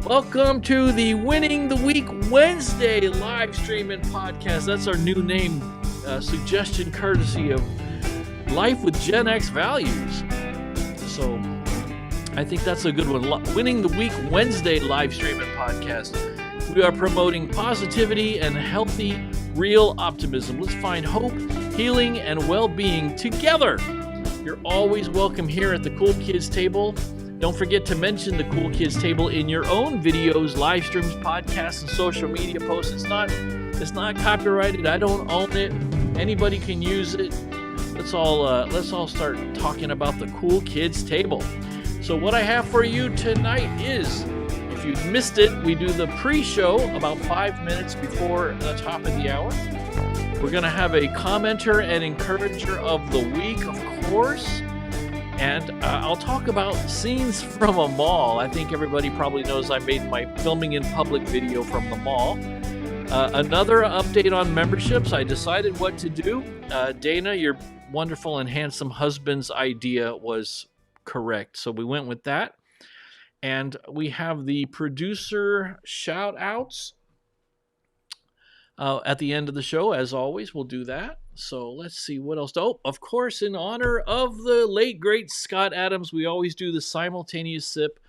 Welcome to the Winning the Week Wednesday live stream and podcast. That's our new name, suggestion courtesy of Life with Gen X Values. So I think that's a good one. Winning the Week Wednesday live stream and podcast. We are promoting positivity and healthy, real optimism. Let's find hope, healing, and well-being together. You're always welcome here at the Cool Kids Table. Don't forget to mention the Cool Kids Table in your own videos, live streams, podcasts, and social media posts. It's not copyrighted. I don't own it. Anybody can use it. Let's all start talking about the Cool Kids Table. So what I have for you tonight is, if you missed it, we do the pre-show about 5 minutes before the top of the hour. We're going to have a commenter and encourager of the week, of course. And I'll talk about scenes from a mall. I think everybody probably knows I made my filming in public video from the mall. Another update on memberships. I decided what to do. Dana, your wonderful and handsome husband's idea was correct. So we went with that. And we have the producer shout outs at the end of the show. As always, we'll do that. So let's see what else. Oh, of course, in honor of the late, great Scott Adams, we always do the simultaneous sip.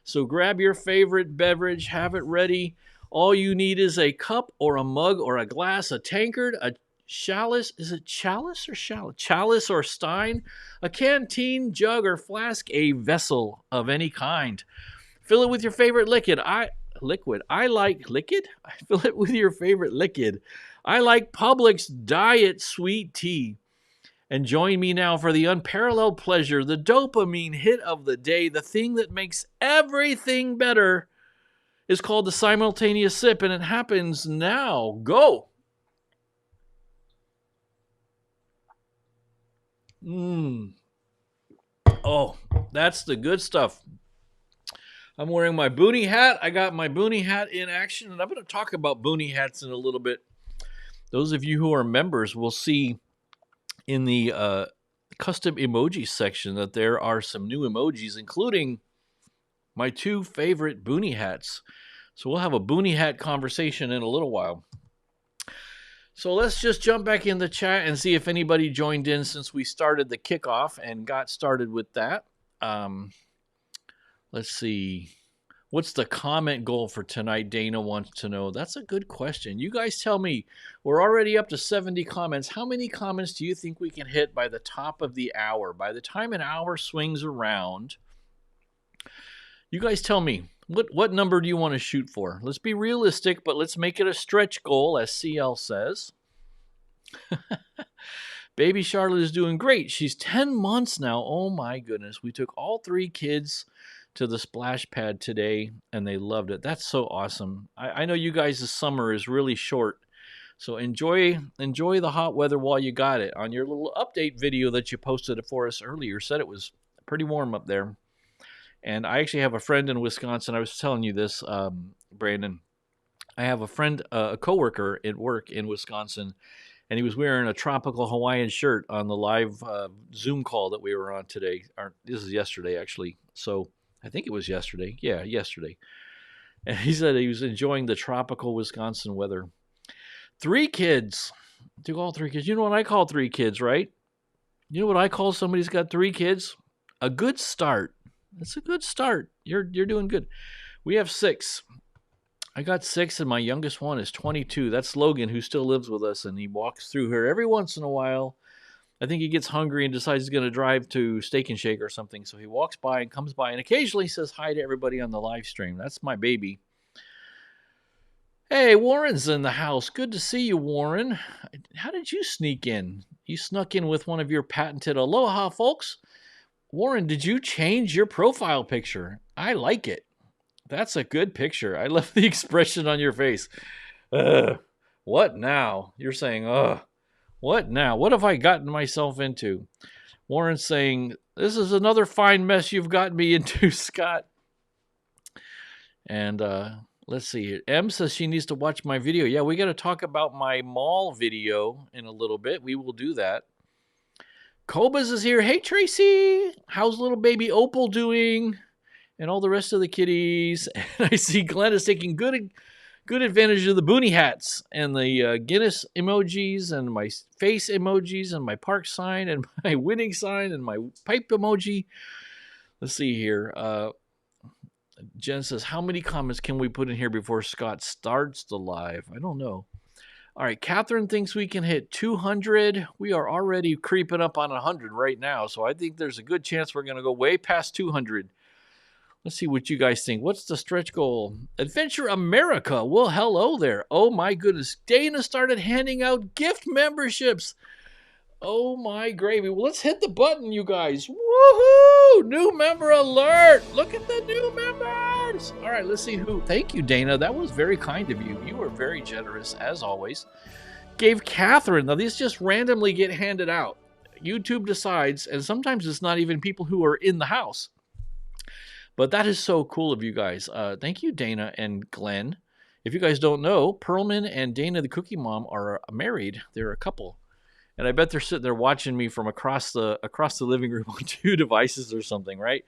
So grab your favorite beverage, have it ready. All you need is a cup or a mug or a glass, a tankard, a chalice. Is it chalice or chalice? Chalice or stein, a canteen, jug, or flask, a vessel of any kind. Fill it with your favorite liquid. I like liquid. Fill it with your favorite liquid. I like Publix Diet Sweet Tea. And join me now for the unparalleled pleasure, the dopamine hit of the day, the thing that makes everything better is called the simultaneous sip, and it happens now. Go! Oh, that's the good stuff. I'm wearing my boonie hat. I got my boonie hat in action, and I'm going to talk about boonie hats in a little bit. Those of you who are members will see in the custom emoji section that there are some new emojis, including my two favorite boonie hats. So we'll have a boonie hat conversation in a little while. So let's just jump back in the chat and see if anybody joined in since we started the kickoff and got started with that. Let's see. What's the comment goal for tonight? Dana wants to know. That's a good question. You guys tell me. We're already up to 70 comments. How many comments do you think we can hit by the top of the hour? By the time an hour swings around, you guys tell me. What number do you want to shoot for? Let's be realistic, but let's make it a stretch goal, as CL says. Baby Charlotte is doing great. She's 10 months now. Oh my goodness. We took all 3 kids to the splash pad today, and they loved it. That's so awesome. I know you guys' summer is really short, so enjoy the hot weather while you got it. On your little update video that you posted for us earlier, said it was pretty warm up there. And I actually have a friend in Wisconsin. I was telling you this, Brandon. I have a friend, a coworker at work in Wisconsin, and he was wearing a tropical Hawaiian shirt on the live Zoom call that we were on today. This is yesterday, actually. So I think it was yesterday. Yeah, yesterday. And he said he was enjoying the tropical Wisconsin weather. 3 kids. Took all 3 kids. You know what I call 3 kids, right? You know what I call somebody who's got 3 kids? A good start. That's a good start. You're doing good. We have 6. I got 6, and my youngest one is 22. That's Logan, who still lives with us, and he walks through here every once in a while. I think he gets hungry and decides he's going to drive to Steak and Shake or something. So he walks by and comes by and occasionally says hi to everybody on the live stream. That's my baby. Hey, Warren's in the house. Good to see you, Warren. How did you sneak in? You snuck in with one of your patented aloha, folks. Warren, did you change your profile picture? I like it. That's a good picture. I love the expression on your face. What now? You're saying, what now? What have I gotten myself into? Warren's saying, this is another fine mess you've gotten me into, Scott. And let's see. M says she needs to watch my video. Yeah, we got to talk about my mall video in a little bit. We will do that. Cobas is here. Hey, Tracy. How's little baby Opal doing? and all the rest of the kitties. And I see Glenn is taking good advantage of the boonie hats and the Guinness emojis and my face emojis and my park sign and my winning sign and my pipe emoji. Let's see here. Jen says, how many comments can we put in here before Scott starts the live? I don't know. All right, Catherine thinks we can hit 200. We are already creeping up on 100 right now, so I think there's a good chance we're going to go way past 200. Let's see what you guys think. What's the stretch goal? Adventure America. Well, hello there. Oh, my goodness. Dana started handing out gift memberships. Oh, my gravy. Well, let's hit the button, you guys. Woohoo! New member alert. Look at the new members. All right, let's see who. Thank you, Dana. That was very kind of you. You were very generous, as always. Gave Catherine. Now, these just randomly get handed out. YouTube decides, and sometimes it's not even people who are in the house. But that is so cool of you guys. Thank you, Dana and Glenn. If you guys don't know, Perlman and Dana, the Cookie Mom, are married. They're a couple. And I bet they're sitting there watching me from across the living room on 2 devices or something, right?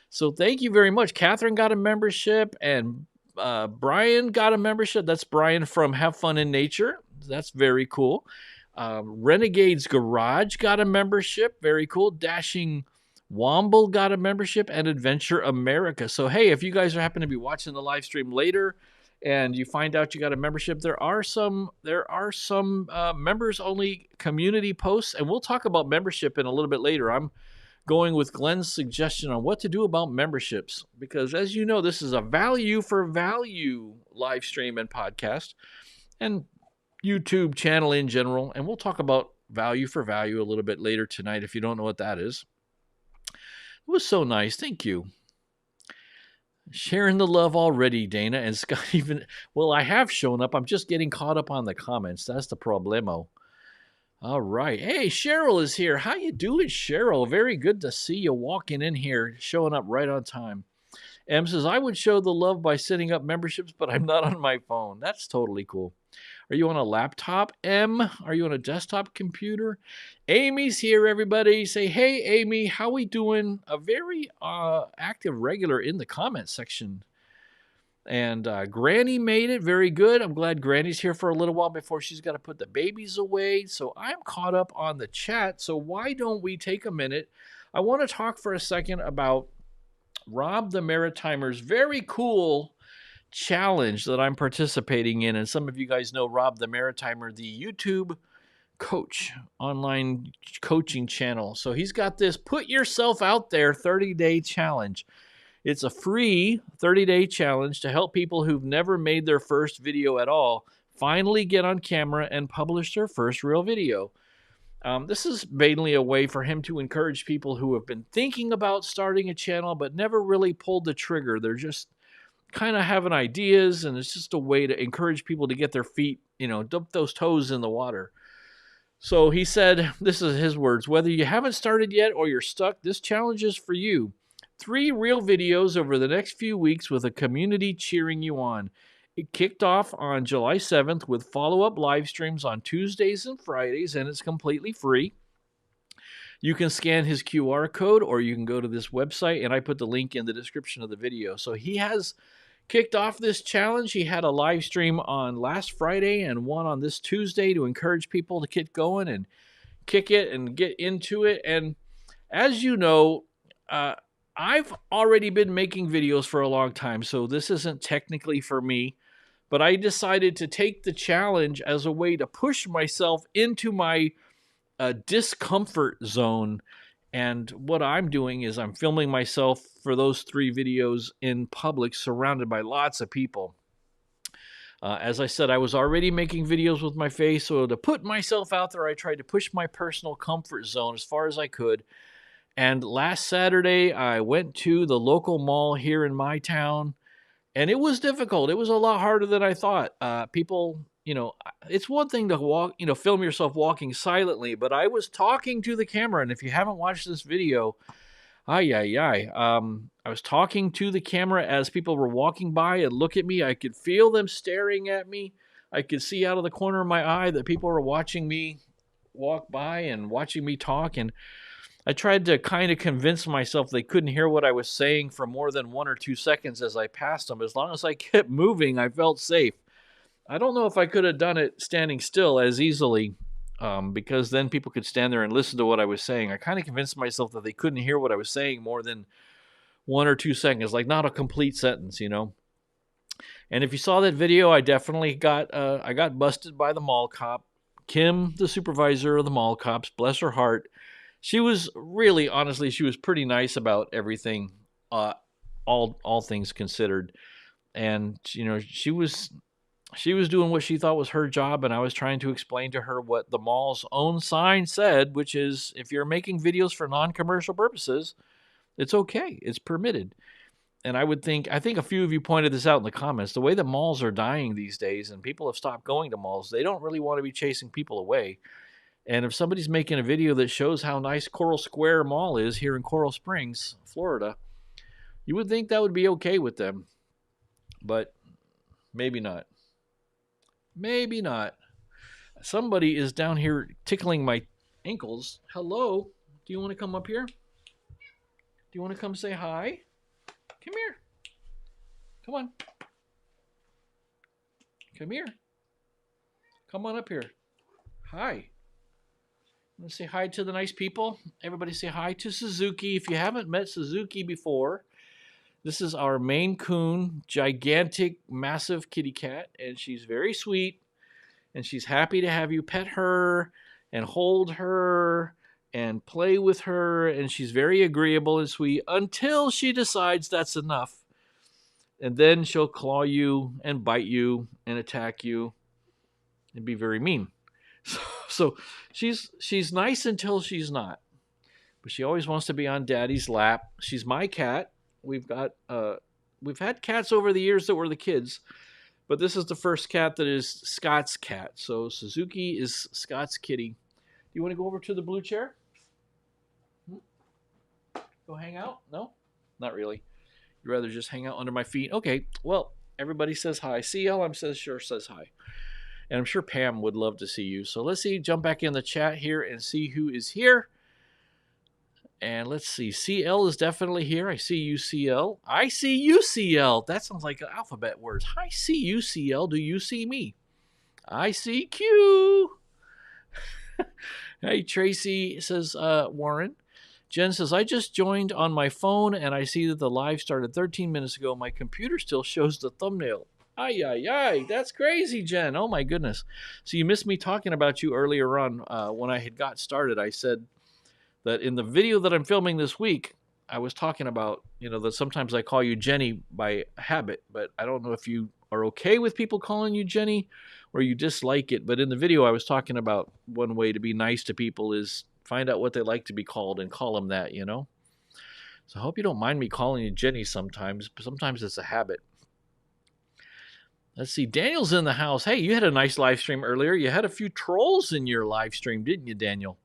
So thank you very much. Catherine got a membership, and Brian got a membership. That's Brian from Have Fun in Nature. That's very cool. Renegade's Garage got a membership. Very cool. Dashing Womble got a membership, and Adventure America. So, hey, if you guys are happen to be watching the live stream later and you find out you got a membership, there are some members only community posts, and we'll talk about membership in a little bit later. I'm going with Glenn's suggestion on what to do about memberships, because as you know, this is a value for value live stream and podcast and YouTube channel in general, and we'll talk about value for value a little bit later tonight if you don't know what that is. It was so nice. Thank you. Sharing the love already, Dana. And Scott even, well, I have shown up. I'm just getting caught up on the comments. That's the problemo. All right. Hey, Cheryl is here. How you doing, Cheryl? Very good to see you walking in here, showing up right on time. M says, I would show the love by setting up memberships, but I'm not on my phone. That's totally cool. Are you on a laptop, M? Are you on a desktop computer? Amy's here, everybody. Say, hey, Amy, how we doing? A very active regular in the comment section. And Granny made it. Very good. I'm glad Granny's here for a little while before she's got to put the babies away. So I'm caught up on the chat. So why don't we take a minute? I want to talk for a second about Rob the Maritimer's very cool challenge that I'm participating in. And some of you guys know Rob the Maritimer, the YouTube coach, online coaching channel. So he's got this Put Yourself Out There 30-day challenge. It's a free 30-day challenge to help people who've never made their first video at all finally get on camera and publish their first real video. This is mainly a way for him to encourage people who have been thinking about starting a channel but never really pulled the trigger. They're just kind of having ideas, and it's just a way to encourage people to get their feet, dip those toes in the water. So he said, this is his words, whether you haven't started yet or you're stuck, this challenge is for you. 3 real videos over the next few weeks with a community cheering you on. It kicked off on July 7th with follow-up live streams on Tuesdays and Fridays, and it's completely free. You can scan his QR code, or you can go to this website, and I put the link in the description of the video. So he has kicked off this challenge. He had a live stream on last Friday and one on this Tuesday to encourage people to get going and kick it and get into it. And as you know, I've already been making videos for a long time, so this isn't technically for me, but I decided to take the challenge as a way to push myself into my discomfort zone. And what I'm doing is I'm filming myself for those 3 videos in public, surrounded by lots of people. As I said, I was already making videos with my face, so to put myself out there, I tried to push my personal comfort zone as far as I could. And last Saturday, I went to the local mall here in my town, and it was difficult. It was a lot harder than I thought. People, it's one thing to walk, film yourself walking silently, but I was talking to the camera, and if you haven't watched this video, I was talking to the camera as people were walking by and look at me. I could feel them staring at me. I could see out of the corner of my eye that people were watching me walk by and watching me talk, and I tried to kind of convince myself they couldn't hear what I was saying for more than 1 or 2 seconds as I passed them. As long as I kept moving, I felt safe. I don't know if I could have done it standing still as easily, because then people could stand there and listen to what I was saying. I kind of convinced myself that they couldn't hear what I was saying more than 1 or 2 seconds, like not a complete sentence, you know. And if you saw that video, I definitely got busted by the mall cop. Kim, the supervisor of the mall cops, bless her heart, she was really, honestly, she was pretty nice about everything, all things considered. And you know, she was doing what she thought was her job, and I was trying to explain to her what the mall's own sign said, which is if you're making videos for non-commercial purposes, it's okay, it's permitted. And I think a few of you pointed this out in the comments. The way that malls are dying these days and people have stopped going to malls, they don't really want to be chasing people away. And if somebody's making a video that shows how nice Coral Square Mall is here in Coral Springs, Florida, you would think that would be okay with them. But maybe not. Maybe not. Somebody is down here tickling my ankles. Hello? Do you want to come up here? Do you want to come say hi? Come here. Come on. Come here. Come on up here. Hi. Want to say hi to the nice people? Everybody say hi to Suzuki. If you haven't met Suzuki before, this is our Maine Coon, gigantic, massive kitty cat, and she's very sweet, and she's happy to have you pet her and hold her and play with her, and she's very agreeable and sweet until she decides that's enough. And then she'll claw you and bite you and attack you and be very mean. So she's nice until she's not. But she always wants to be on Daddy's lap. She's my cat. We've had cats over the years that were the kids, but this is the first cat that is Scott's cat. So Suzuki is Scott's kitty. Do you want to go over to the blue chair? Go hang out? No? Not really. You'd rather just hang out under my feet? Okay, well, everybody says hi. CLM says hi. And I'm sure Pam would love to see you. So let's jump back in the chat here and see who is here. And let's see. CL is definitely here. I see you, CL. I see you, CL. That sounds like alphabet words. I see you, CL. Do you see me? I see Q. Hey, Tracy, says Warren. Jen says, I just joined on my phone and I see that the live started 13 minutes ago. My computer still shows the thumbnail. Ay, that's crazy, Jen. Oh, my goodness. So you missed me talking about you earlier on when I had got started. I said that in the video that I'm filming this week, I was talking about, that sometimes I call you Jenny by habit, but I don't know if you are okay with people calling you Jenny or you dislike it. But in the video, I was talking about one way to be nice to people is find out what they like to be called and call them that, So I hope you don't mind me calling you Jenny sometimes, but sometimes it's a habit. Let's see. Daniel's in the house. Hey, you had a nice live stream earlier. You had a few trolls in your live stream, didn't you, Daniel?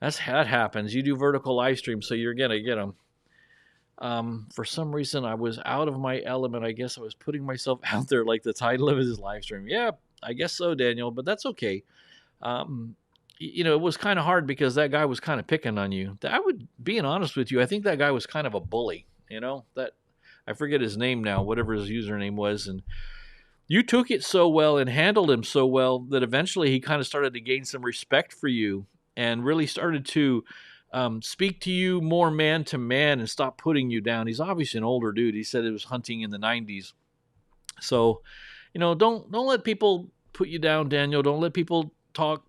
That happens. You do vertical live streams, so you're going to get them. For some reason, I was out of my element. I guess I was putting myself out there like the title of his live stream. Yeah, I guess so, Daniel, but that's okay. It was kind of hard because that guy was kind of picking on you. Being honest with you, I think that guy was kind of a bully, that I forget his name now, whatever his username was. And you took it so well and handled him so well that eventually he kind of started to gain some respect for you and really started to speak to you more man to man and stop putting you down. He's obviously an older dude. He said it was hunting in the 90s. So, don't let people put you down, Daniel. Don't let people talk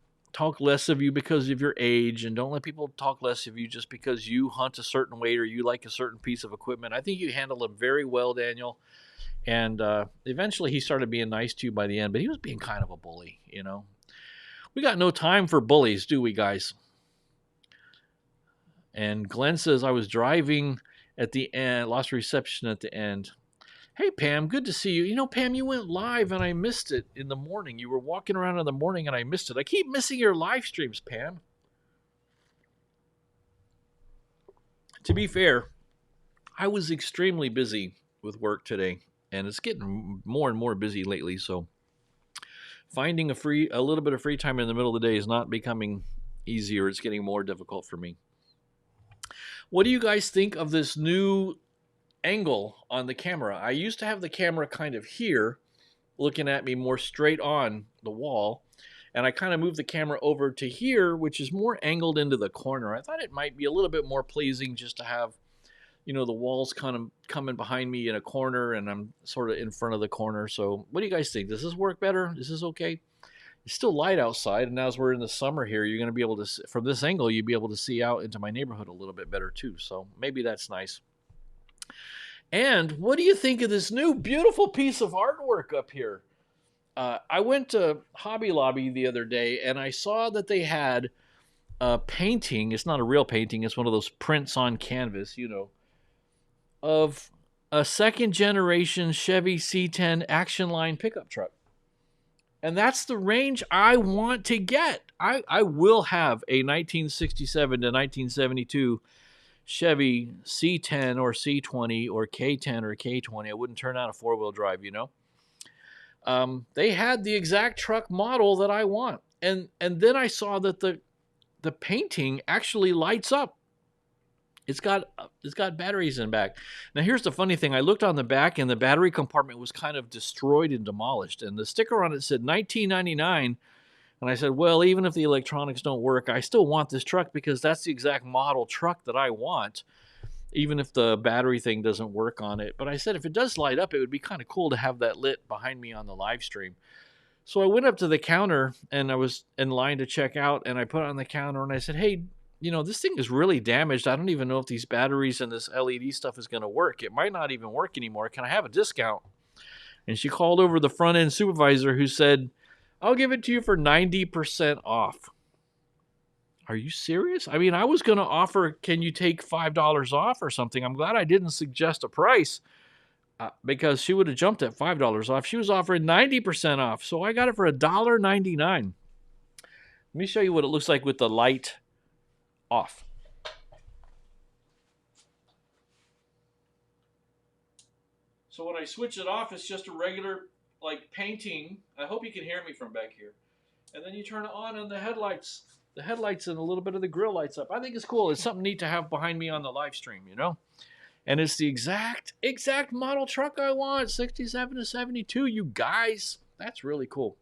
less of you because of your age, and don't let people talk less of you just because you hunt a certain way or you like a certain piece of equipment. I think you handled him very well, Daniel. And eventually he started being nice to you by the end, but he was being kind of a bully, We got no time for bullies, do we, guys? And Glenn says, I was driving at the end, lost reception at the end. Hey, Pam, good to see you. Pam, you went live and I missed it in the morning. You were walking around in the morning and I missed it. I keep missing your live streams, Pam. To be fair, I was extremely busy with work today, and it's getting more and more busy lately. So finding a little bit of free time in the middle of the day is not becoming easier. It's getting more difficult for me. What do you guys think of this new angle on the camera? I used to have the camera kind of here, looking at me more straight on the wall, and I kind of moved the camera over to here, which is more angled into the corner. I thought it might be a little bit more pleasing just to have, you know, the walls kind of coming behind me in a corner and I'm sort of in front of the corner. So what do you guys think? Does this work better? Is this okay? It's still light outside, and as we're in the summer here, you're going to be able to, from this angle, you'll be able to see out into my neighborhood a little bit better too. So maybe that's nice. And what do you think of this new beautiful piece of artwork up here? I went to Hobby Lobby the other day, and I saw that they had a painting. It's not a real painting. It's one of those prints on canvas, you know, of a second generation Chevy C10 Action Line pickup truck. And that's the range I want to get. I will have a 1967 to 1972 Chevy C10 or C20 or K10 or K20. I wouldn't turn out a four-wheel drive, you know. They had the exact truck model that I want. And then I saw that the painting actually lights up. It's got batteries in the back. Now here's the funny thing. I looked on the back and the battery compartment was kind of destroyed and demolished. And the sticker on it said 1999. And I said, well, even if the electronics don't work, I still want this truck because that's the exact model truck that I want, even if the battery thing doesn't work on it. But I said if it does light up, it would be kind of cool to have that lit behind me on the live stream. So I went up to the counter and I was in line to check out, and I put it on the counter and I said, hey, you know, this thing is really damaged. I don't even know if these batteries and this LED stuff is going to work. It might not even work anymore. Can I have a discount? And she called over the front end supervisor who said, I'll give it to you for 90% off. Are you serious? I mean, I was going to offer, can you take $5 off or something? I'm glad I didn't suggest a price because she would have jumped at $5 off. She was offering 90% off. So I got it for $1.99. Let me show you what it looks like with the light off. So when I switch it off, it's just a regular like painting. I hope you can hear me from back here. And then you turn it on and the headlights and a little bit of the grill lights up. I think it's cool. It's something neat to have behind me on the live stream, you know? And it's the exact model truck I want, 67 to 72, you guys. That's really cool.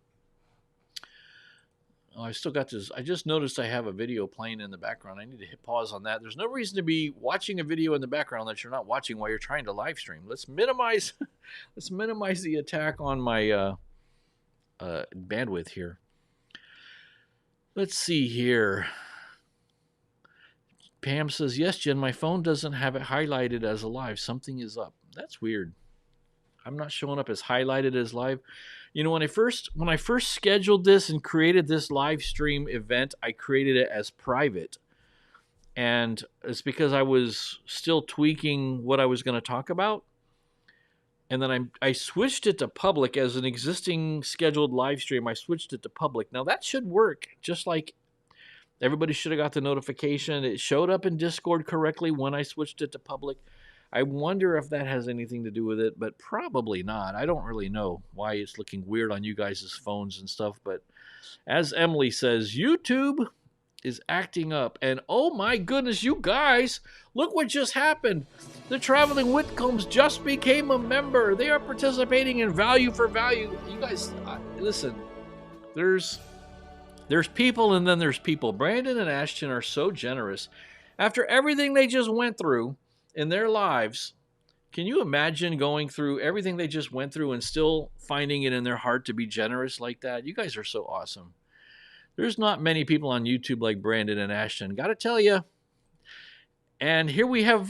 Oh, I still got this. I just noticed I have a video playing in the background. I need to hit pause on that. There's no reason to be watching a video in the background that you're not watching while you're trying to live stream. Let's minimize the attack on my bandwidth here. Let's see here. Pam says, yes, Jen, my phone doesn't have it highlighted as a live. Something is up. That's weird. I'm not showing up as highlighted as live. You know, when I first scheduled this and created this live stream event, I created it as private. And it's because I was still tweaking what I was going to talk about. And then I switched it to public as an existing scheduled live stream. I switched it to public. Now that should work, just like everybody should have got the notification. It showed up in Discord correctly when I switched it to public. I wonder if that has anything to do with it, but probably not. I don't really know why it's looking weird on you guys' phones and stuff. But as Emily says, YouTube is acting up. And oh my goodness, you guys, look what just happened. The Traveling Whitcombs just became a member. They are participating in Value for Value. You guys, listen, there's people and then there's people. Brandon and Ashton are so generous. After everything they just went through in their lives, can you imagine going through everything they just went through and still finding it in their heart to be generous like that? You guys are so awesome. There's not many people on YouTube like Brandon and Ashton, gotta tell you. And here we have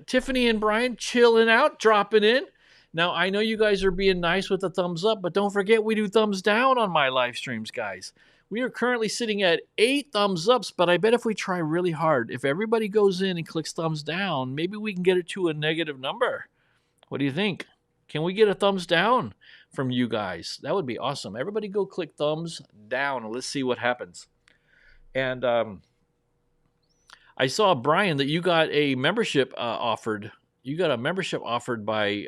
Tiffany and Brian chilling out, dropping in. Now, I know you guys are being nice with the thumbs up, but don't forget we do thumbs down on my live streams, guys. We are currently sitting at 8 thumbs ups, but I bet if we try really hard, if everybody goes in and clicks thumbs down, maybe we can get it to a negative number. What do you think? Can we get a thumbs down from you guys? That would be awesome. Everybody go click thumbs down and let's see what happens. And I saw, Brian, that you got a membership offered. You got a membership offered by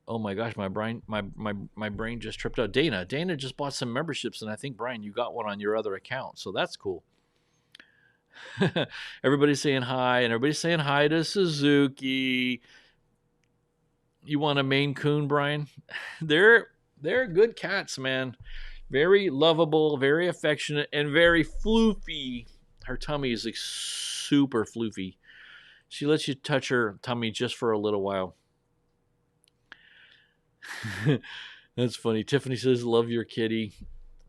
oh my gosh, my brain just tripped out. Dana just bought some memberships, and I think, Brian, you got one on your other account, so that's cool. Everybody's saying hi, and everybody's saying hi to Suzuki. You want a Maine Coon, Brian? They're good cats, man. Very lovable, very affectionate, and very floofy. Her tummy is like super floofy. She lets you touch her tummy just for a little while. That's funny. Tiffany says, love your kitty.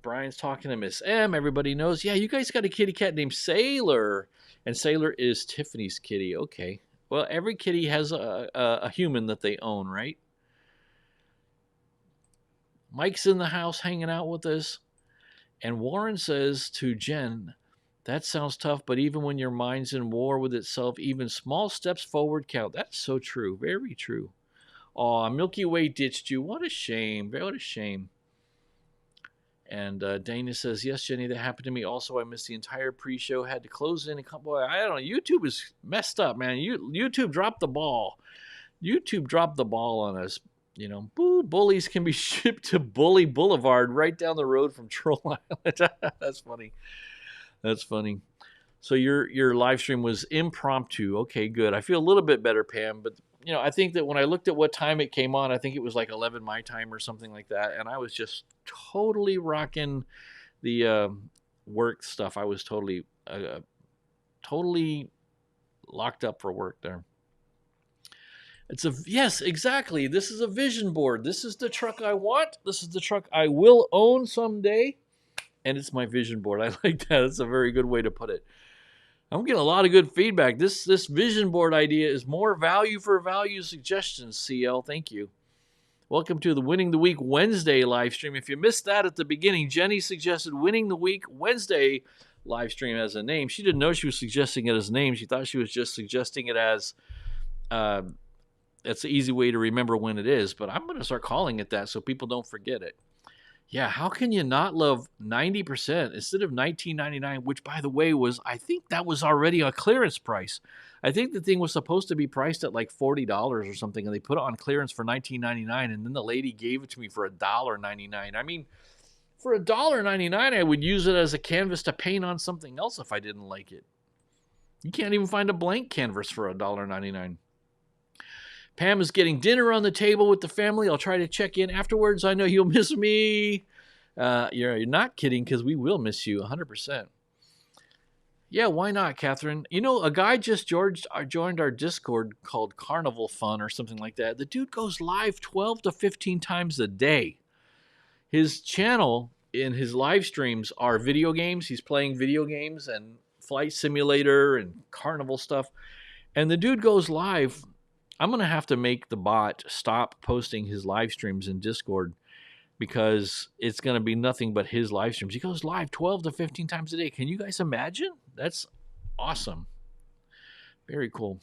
Brian's talking to Miss M. Everybody knows. Yeah, you guys got a kitty cat named Sailor. And Sailor is Tiffany's kitty. Okay. Well, every kitty has a human that they own, right? Mike's in the house hanging out with us. And Warren says to Jen, that sounds tough, but even when your mind's in war with itself, even small steps forward count. That's so true. Very true. Aw, Milky Way ditched you. What a shame. What a shame. And Dana says, yes, Jenny, that happened to me. Also, I missed the entire pre-show. Had to close in a couple. Boy, I don't know. YouTube is messed up, man. YouTube dropped the ball. YouTube dropped the ball on us. You know, bullies can be shipped to Bully Boulevard right down the road from Troll Island. That's funny. That's funny. So your live stream was impromptu. Okay, good. I feel a little bit better, Pam. But you know, I think that when I looked at what time it came on, I think it was like 11 my time or something like that, and I was just totally rocking the work stuff. I was totally locked up for work there. Yes, exactly. This is a vision board. This is the truck I want. This is the truck I will own someday, and it's my vision board. I like that. That's a very good way to put it. I'm getting a lot of good feedback. This vision board idea is more value for value suggestions, CL. Thank you. Welcome to the Winning the Week Wednesday live stream. If you missed that at the beginning, Jenny suggested Winning the Week Wednesday live stream as a name. She didn't know she was suggesting it as a name. She thought she was just suggesting it as that's the easy way to remember when it is. But I'm going to start calling it that so people don't forget it. Yeah, how can you not love 90% instead of $19.99, which, by the way, I think that was already a clearance price. I think the thing was supposed to be priced at like $40 or something, and they put it on clearance for $19.99, and then the lady gave it to me for $1.99. I mean, for $1.99, I would use it as a canvas to paint on something else if I didn't like it. You can't even find a blank canvas for $1.99. Pam is getting dinner on the table with the family. I'll try to check in afterwards. I know you'll miss me. You're not kidding, because we will miss you 100%. Yeah, why not, Catherine? You know, a guy just joined our Discord called Carnival Fun or something like that. The dude goes live 12 to 15 times a day. His channel in his live streams are video games. He's playing video games and Flight Simulator and Carnival stuff. And the dude goes live. I'm going to have to make the bot stop posting his live streams in Discord, because it's going to be nothing but his live streams. He goes live 12 to 15 times a day. Can you guys imagine? That's awesome. Very cool.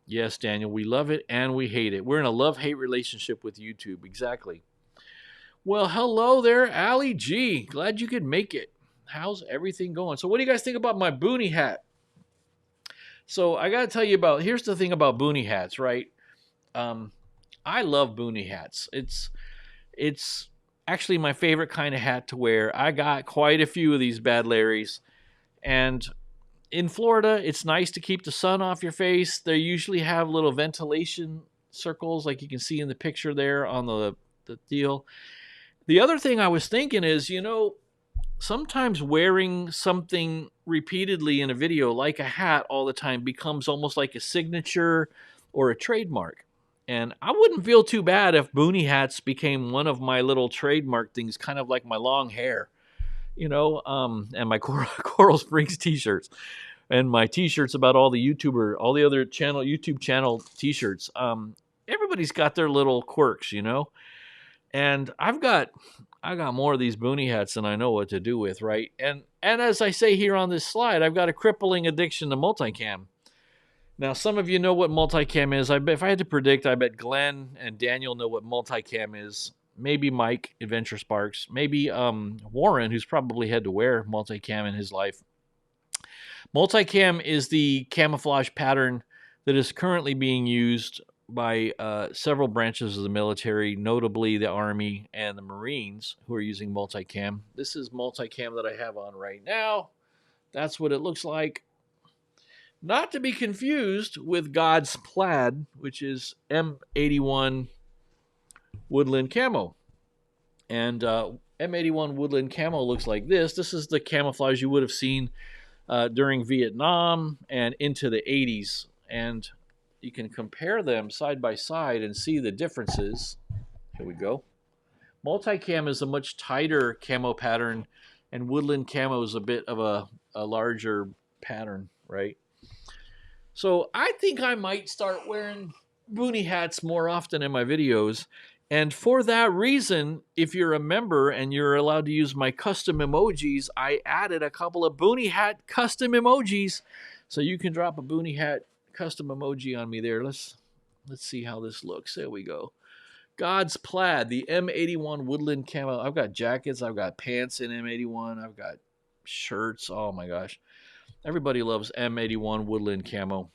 Yes, Daniel, we love it and we hate it. We're in a love-hate relationship with YouTube. Exactly. Well, hello there, Allie G. Glad you could make it. How's everything going? So what do you guys think about my boonie hat? So I got to tell you here's the thing about boonie hats, right? I love boonie hats. It's actually my favorite kind of hat to wear. I got quite a few of these Bad Larrys. And in Florida, it's nice to keep the sun off your face. They usually have little ventilation circles like you can see in the picture there on the deal. The other thing I was thinking is, you know, sometimes wearing something repeatedly in a video, like a hat all the time, becomes almost like a signature or a trademark. And I wouldn't feel too bad if boonie hats became one of my little trademark things, kind of like my long hair, you know, and my Coral Springs t-shirts and my t-shirts about all the other YouTube channel t-shirts. Everybody's got their little quirks, you know, and I got more of these boonie hats than I know what to do with, right? And as I say here on this slide, I've got a crippling addiction to multicam. Now, some of you know what multicam is. If I had to predict, I bet Glenn and Daniel know what multicam is. Maybe Mike, Adventure Sparks. Maybe Warren, who's probably had to wear multicam in his life. Multicam is the camouflage pattern that is currently being used by several branches of the military, notably the Army and the Marines, who are using multicam. This is multicam that I have on right now. That's what it looks like. Not to be confused with God's Plaid, which is M81 Woodland Camo. And M81 Woodland Camo looks like this. This is the camouflage you would have seen during Vietnam and into the 80s. And you can compare them side by side and see the differences. Here we go. Multicam is a much tighter camo pattern, and Woodland Camo is a bit of a larger pattern, right? So I think I might start wearing boonie hats more often in my videos. And for that reason, if you're a member and you're allowed to use my custom emojis, I added a couple of boonie hat custom emojis. So you can drop a boonie hat custom emoji on me there. Let's see how this looks. There we go. God's Plaid, the M81 Woodland Camo. I've got jackets. I've got pants in M81. I've got shirts. Oh my gosh. Everybody loves M81 Woodland Camo.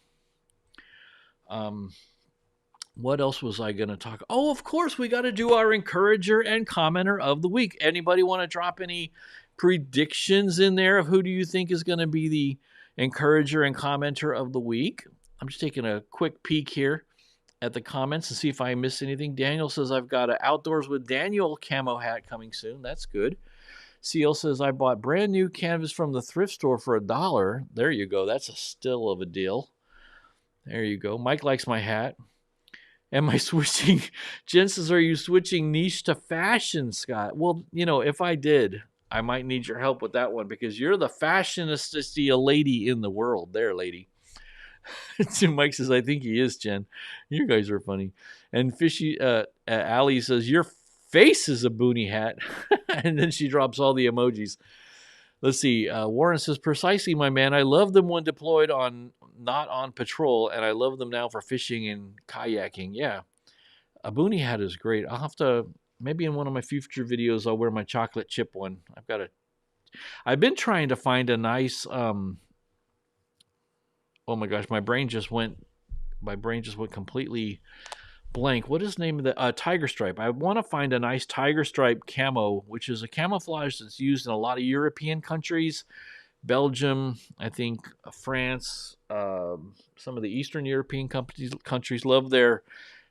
What else was I going to talk? Oh, of course, we got to do our encourager and commenter of the week. Anybody want to drop any predictions in there of who do you think is going to be the encourager and commenter of the week? I'm just taking a quick peek here at the comments and see if I missed anything. Daniel says, I've got an Outdoors with Daniel camo hat coming soon. That's good. CL says, I bought brand new canvas from the thrift store for $1. There you go. That's a still of a deal. There you go. Mike likes my hat. Am I switching? Jen says, are you switching niche to fashion, Scott? Well, you know, if I did, I might need your help with that one because you're the fashionistest lady in the world there, lady. Mike says, I think he is, Jen. You guys are funny. And Fishy Allie says, your face is a boonie hat. And then she drops all the emojis. Let's see. Warren says, precisely, my man. I love them when deployed not on patrol, and I love them now for fishing and kayaking. Yeah, a boonie hat is great. I'll have to, maybe in one of my future videos, I'll wear my chocolate chip one. I've been trying to find a nice, oh my gosh, my brain just went completely blank. What is the name of the tiger stripe? I want to find a nice tiger stripe camo, which is a camouflage that's used in a lot of European countries. Belgium, I think France, some of the Eastern European countries love their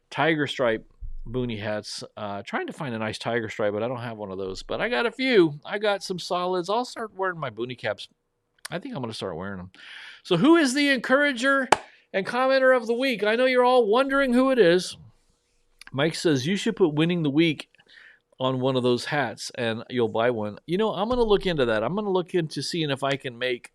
tiger stripe boonie hats. Trying to find a nice tiger stripe, but I don't have one of those. But I got a few. I got some solids. I'll start wearing my boonie caps. I think I'm going to start wearing them. So who is the encourager and commenter of the week? I know you're all wondering who it is. Mike says, you should put winning the week on one of those hats and you'll buy one. You know, I'm going to look into that. I'm going to look into seeing if I can make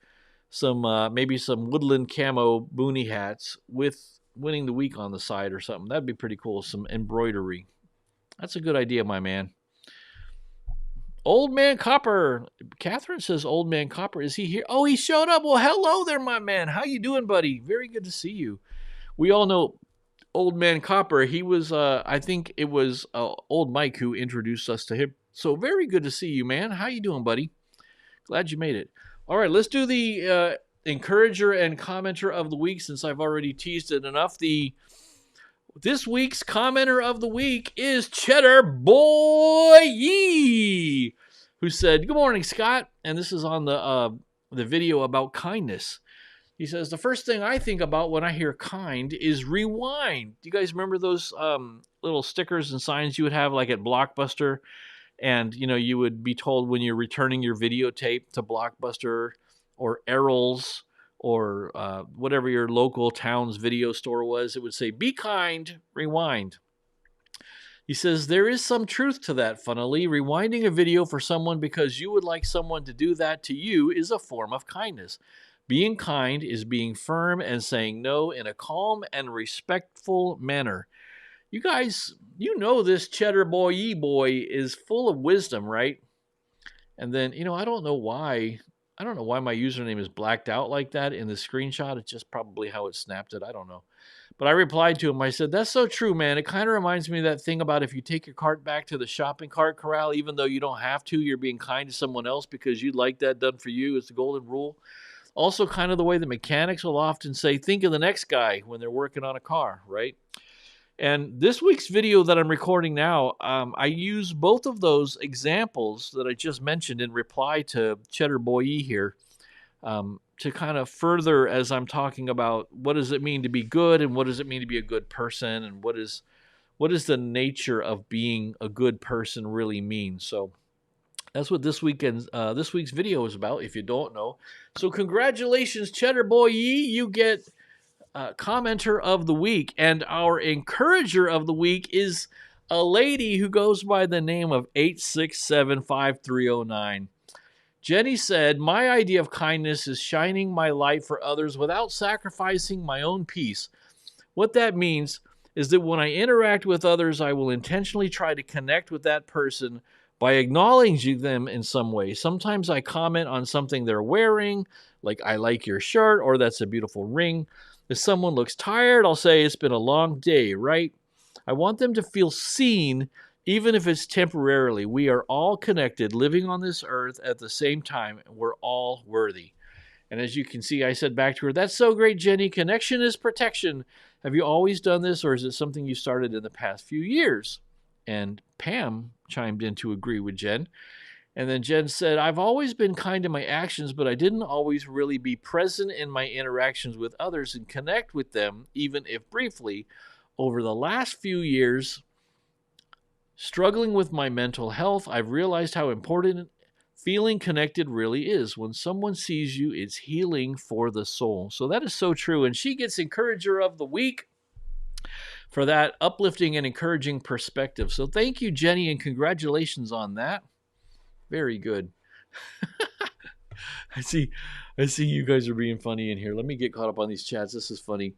some, maybe some woodland camo boonie hats with winning the week on the side or something. That'd be pretty cool. Some embroidery. That's a good idea, my man. Old Man Copper. Catherine says, Old Man Copper, is he here? Oh, he showed up. Well, hello there, my man. How you doing, buddy? Very good to see you. We all know Old Man Copper. He was, I think it was old Mike who introduced us to him. So very good to see you, man. How you doing, buddy? Glad you made it. All right, let's do the encourager and commenter of the week since I've already teased it enough. This week's commenter of the week is Cheddar Boy Yee, who said, good morning, Scott. And this is on the video about kindness. He says, the first thing I think about when I hear kind is rewind. Do you guys remember those little stickers and signs you would have like at Blockbuster? And, you know, you would be told when you're returning your videotape to Blockbuster or Errol's or whatever your local town's video store was, it would say, be kind, rewind. He says, there is some truth to that, funnily. Rewinding a video for someone because you would like someone to do that to you is a form of kindness. Being kind is being firm and saying no in a calm and respectful manner. You guys, you know this Cheddar Boy Yee boy is full of wisdom, right? And then, you know, I don't know why my username is blacked out like that in the screenshot. It's just probably how it snapped it. I don't know. But I replied to him. I said, that's so true, man. It kind of reminds me of that thing about if you take your cart back to the shopping cart corral, even though you don't have to, you're being kind to someone else because you'd like that done for you. It's the golden rule. Also kind of the way the mechanics will often say, think of the next guy when they're working on a car, right? And this week's video that I'm recording now, I use both of those examples that I just mentioned in reply to Cheddar Boy Yee here. to kind of further as I'm talking about what does it mean to be good and what does it mean to be a good person and what is the nature of being a good person really mean. So that's what this week's video is about, if you don't know. So congratulations, Cheddar Boy Yee. You get commenter of the week, and our encourager of the week is a lady who goes by the name of 8675309. Jenny said, "My idea of kindness is shining my light for others without sacrificing my own peace. What that means is that when I interact with others, I will intentionally try to connect with that person by acknowledging them in some way. Sometimes I comment on something they're wearing, like I like your shirt or that's a beautiful ring. If someone looks tired, I'll say it's been a long day, right? I want them to feel seen, even if it's temporarily. We are all connected, living on this earth at the same time, and we're all worthy." And as you can see, I said back to her, "That's so great, Jenny. Connection is protection. Have you always done this, or is it something you started in the past few years?" And Pam chimed in to agree with Jen. And then Jen said, "I've always been kind in my actions, but I didn't always really be present in my interactions with others and connect with them, even if briefly. Over the last few years, struggling with my mental health, I've realized how important feeling connected really is. When someone sees you, it's healing for the soul." So that is so true. And she gets encourager of the week for that uplifting and encouraging perspective. So thank you, Jenny, and congratulations on that. Very good. I see you guys are being funny in here. Let me get caught up on these chats. This is funny.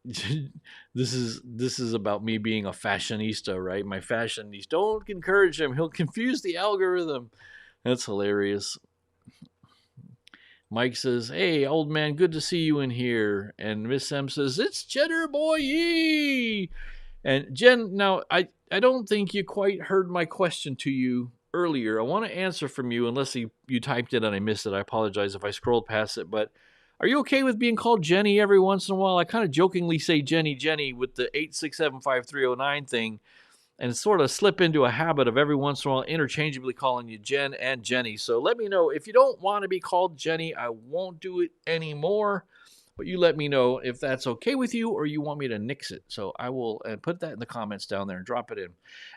This is about me being a fashionista, right? My fashionista. Don't encourage him. He'll confuse the algorithm. That's hilarious. Mike says, "Hey, old man, good to see you in here." And Miss M says, "It's Cheddar Boy Yee." And Jen, now I don't think you quite heard my question to you earlier. I want to answer from you, unless you typed it and I missed it. I apologize if I scrolled past it, but are you okay with being called Jenny every once in a while? I kind of jokingly say Jenny with the 8675309 thing, and sort of slip into a habit of every once in a while interchangeably calling you Jen and Jenny. So let me know. If you don't want to be called Jenny, I won't do it anymore. But you let me know if that's okay with you or you want me to nix it. So I will put that in the comments down there and drop it in.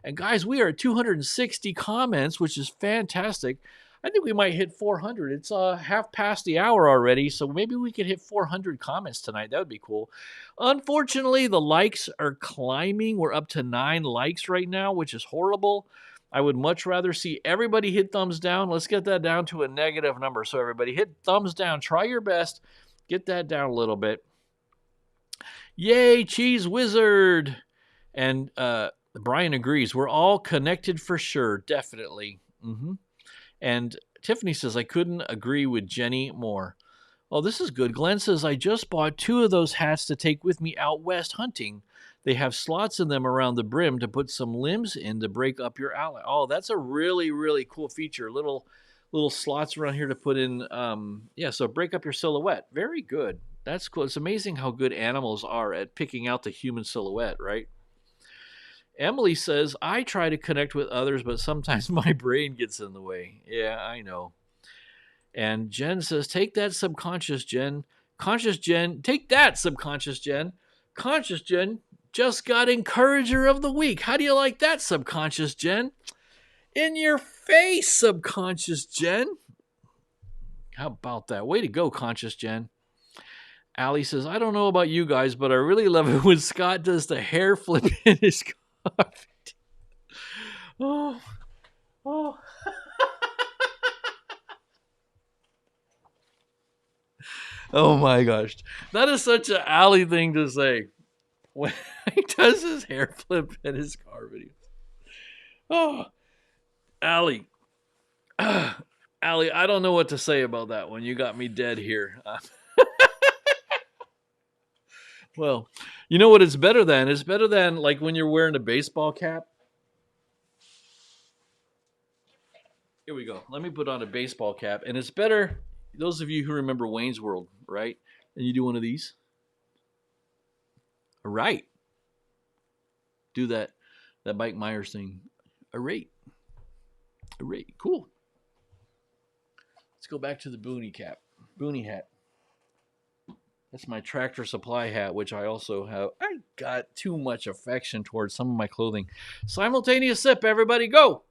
And guys, we are at 260 comments, which is fantastic. I think we might hit 400. It's half past the hour already, so maybe we could hit 400 comments tonight. That would be cool. Unfortunately, the likes are climbing. We're up to 9 likes right now, which is horrible. I would much rather see everybody hit thumbs down. Let's get that down to a negative number. So everybody hit thumbs down. Try your best. Get that down a little bit. Yay, Cheese Wizard. And Brian agrees. We're all connected for sure. Definitely. And Tiffany says, "I couldn't agree with Jenny more." Oh, this is good. Glenn says, "I just bought 2 of those hats to take with me out west hunting. They have slots in them around the brim to put some limbs in to break up your outline." Oh, that's a really, really cool feature. Little slots around here to put in, so break up your silhouette. Very good. That's cool. It's amazing how good animals are at picking out the human silhouette, right? Emily says, "I try to connect with others, but sometimes my brain gets in the way." Yeah, I know. And Jen says, "Take that, subconscious Jen. Conscious Jen. Take that, subconscious Jen. Conscious Jen just got encourager of the week. How do you like that, subconscious Jen? In your face, subconscious Jen." How about that? Way to go, conscious Jen. Allie says, "I don't know about you guys, but I really love it when Scott does the hair flip in his coffee." Oh. Oh my gosh. That is such an Allie thing to say. When he does his hair flip in his car videos. Oh, Allie. Allie, I don't know what to say about that one. You got me dead here. Well, you know what it's better than? It's better than like when you're wearing a baseball cap. Here we go. Let me put on a baseball cap. And it's better, those of you who remember Wayne's World, right? And you do one of these. All right. Do that Mike Myers thing. All right. Cool. go back to the boonie hat. That's my Tractor Supply hat, which I also have. I got too much affection towards some of my clothing. Simultaneous sip, everybody, go.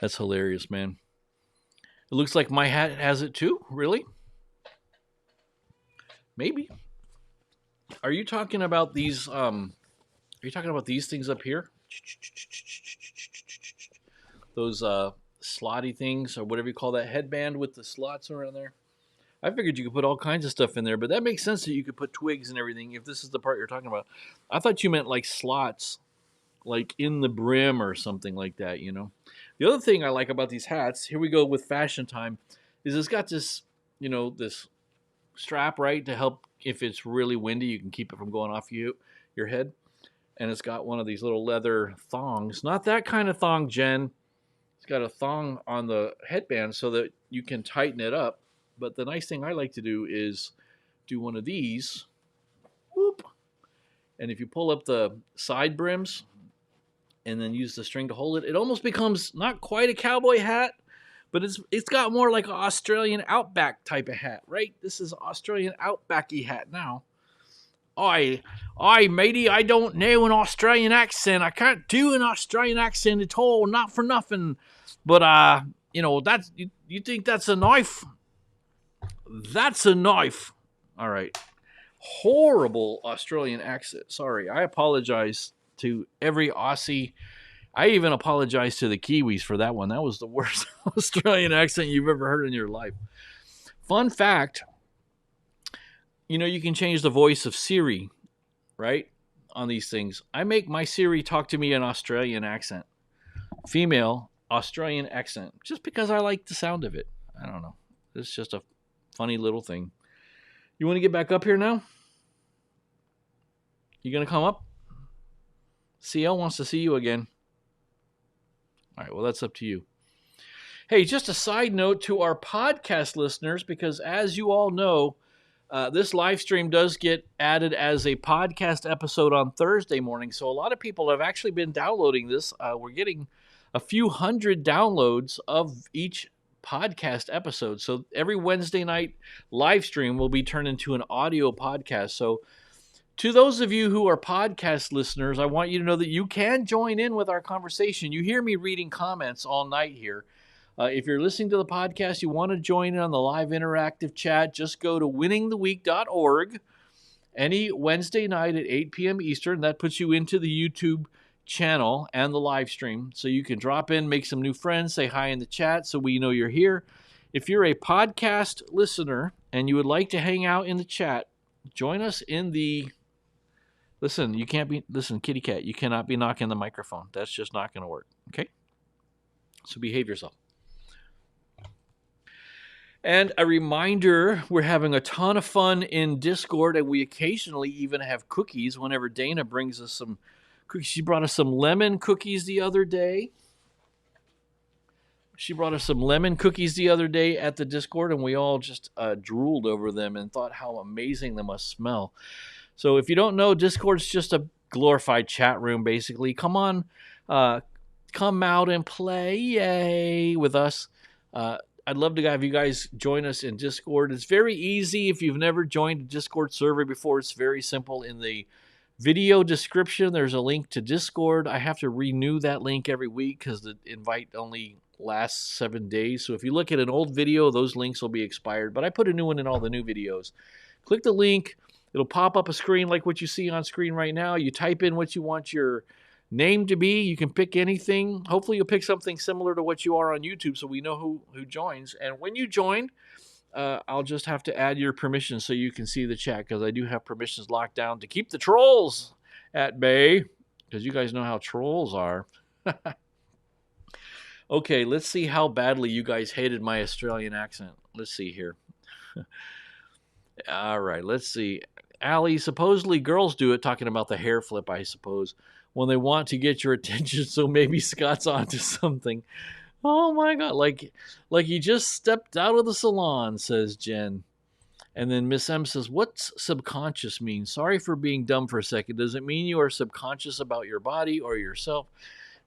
That's hilarious, man. It looks like my hat has it too. Really? Maybe. Are you talking about these? Are you talking about these things up here? Those slotty things, or whatever you call that headband with the slots around there. I figured you could put all kinds of stuff in there, but that makes sense that you could put twigs and everything if this is the part you're talking about. I thought you meant like slots, like in the brim or something like that, you know. The other thing I like about these hats, here we go with fashion time, is it's got this, you know, this strap, right, to help if it's really windy, you can keep it from going off your head. And it's got one of these little leather thongs. Not that kind of thong, Jen. It's got a thong on the headband so that you can tighten it up. But the nice thing I like to do is do one of these. Whoop. And if you pull up the side brims and then use the string to hold it, it almost becomes not quite a cowboy hat, but it's got more like an Australian outback type of hat, right? This is Australian outbacky hat now. I matey, I don't know an Australian accent. I can't do an Australian accent at all, not for nothing. But you know, that's you think that's a knife? That's a knife. All right. Horrible Australian accent. Sorry. I apologize to every Aussie. I even apologize to the Kiwis for that one. That was the worst Australian accent you've ever heard in your life. Fun fact, you know, you can change the voice of Siri, right, on these things. I make my Siri talk to me in Australian accent. Female Australian accent. Just because I like the sound of it. I don't know. It's just a funny little thing. You want to get back up here now? You going to come up? CL wants to see you again. All right, well, that's up to you. Hey, just a side note to our podcast listeners, because as you all know, this live stream does get added as a podcast episode on Thursday morning. So a lot of people have actually been downloading this. We're getting a few hundred downloads of each podcast episode. So every Wednesday night live stream will be turned into an audio podcast. So to those of you who are podcast listeners, I want you to know that you can join in with our conversation. You hear me reading comments all night here. If you're listening to the podcast, you want to join in on the live interactive chat, just go to winningtheweek.org any Wednesday night at 8 p.m. Eastern. That puts you into the YouTube channel and the live stream. So you can drop in, make some new friends, say hi in the chat so we know you're here. If you're a podcast listener and you would like to hang out in the chat, join us in the... Listen, kitty cat, you cannot be knocking the microphone. That's just not going to work, okay? So behave yourself. And a reminder, we're having a ton of fun in Discord, and we occasionally even have cookies whenever Dana brings us some cookies. She brought us some lemon cookies the other day. At the Discord, and we all just drooled over them and thought how amazing they must smell. So if you don't know, Discord's just a glorified chat room, basically. Come on, come out and play with us. I'd love to have you guys join us in Discord. It's very easy. If you've never joined a Discord server before, it's very simple. In the video description, there's a link to Discord. I have to renew that link every week because the invite only lasts 7 days. So if you look at an old video, those links will be expired. But I put a new one in all the new videos. Click the link. It'll pop up a screen like what you see on screen right now. You type in what you want your name to be. You can pick anything. Hopefully you'll pick something similar to what you are on YouTube so we know who joins. And when you join, I'll just have to add your permissions so you can see the chat, because I do have permissions locked down to keep the trolls at bay, because you guys know how trolls are. Okay, let's see how badly you guys hated my Australian accent. Let's see here. All right, let's see. Allie, supposedly girls do it, talking about the hair flip, I suppose, when they want to get your attention, so maybe Scott's onto something. Oh my God, like he just stepped out of the salon, says Jen. And then Miss M says, what's subconscious mean? Sorry for being dumb for a second. Does it mean you are subconscious about your body or yourself?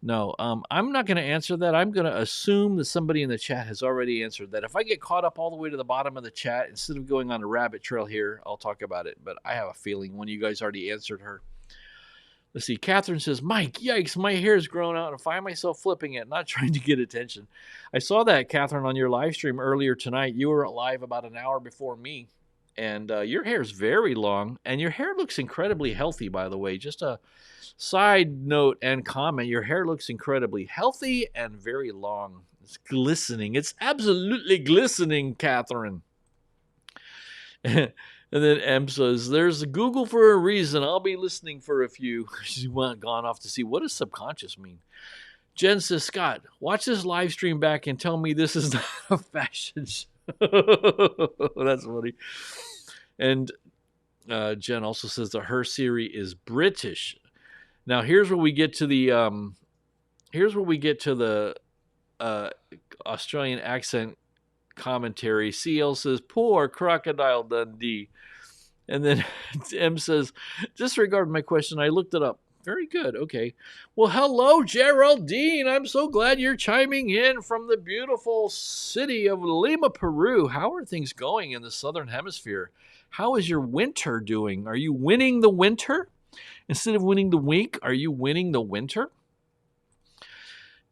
No, I'm not going to answer that. I'm going to assume that somebody in the chat has already answered that. If I get caught up all the way to the bottom of the chat, instead of going on a rabbit trail here, I'll talk about it. But I have a feeling one of you guys already answered her. Let's see. Catherine says, Mike, yikes, my hair's grown out and find myself flipping it, not trying to get attention. I saw that, Catherine, on your live stream earlier tonight. You were live about an hour before me. And your hair's very long. And your hair looks incredibly healthy, by the way. Just a side note and comment. Your hair looks incredibly healthy and very long. It's glistening. It's absolutely glistening, Catherine. And then M says, there's Google for a reason. I'll be listening for a few. She's gone off to see what does subconscious mean. Jen says, Scott, watch this live stream back and tell me this is not a fashion show. That's funny. And Jen also says that her Siri is British. Now here's where we get to the Australian accent commentary. CL says, poor Crocodile Dundee. And then M says, disregard my question. I looked it up. Very good. Okay. Well, hello, Geraldine. I'm so glad you're chiming in from the beautiful city of Lima, Peru. How are things going in the Southern Hemisphere? How is your winter doing? Are you winning the winter? Instead of winning the week, are you winning the winter?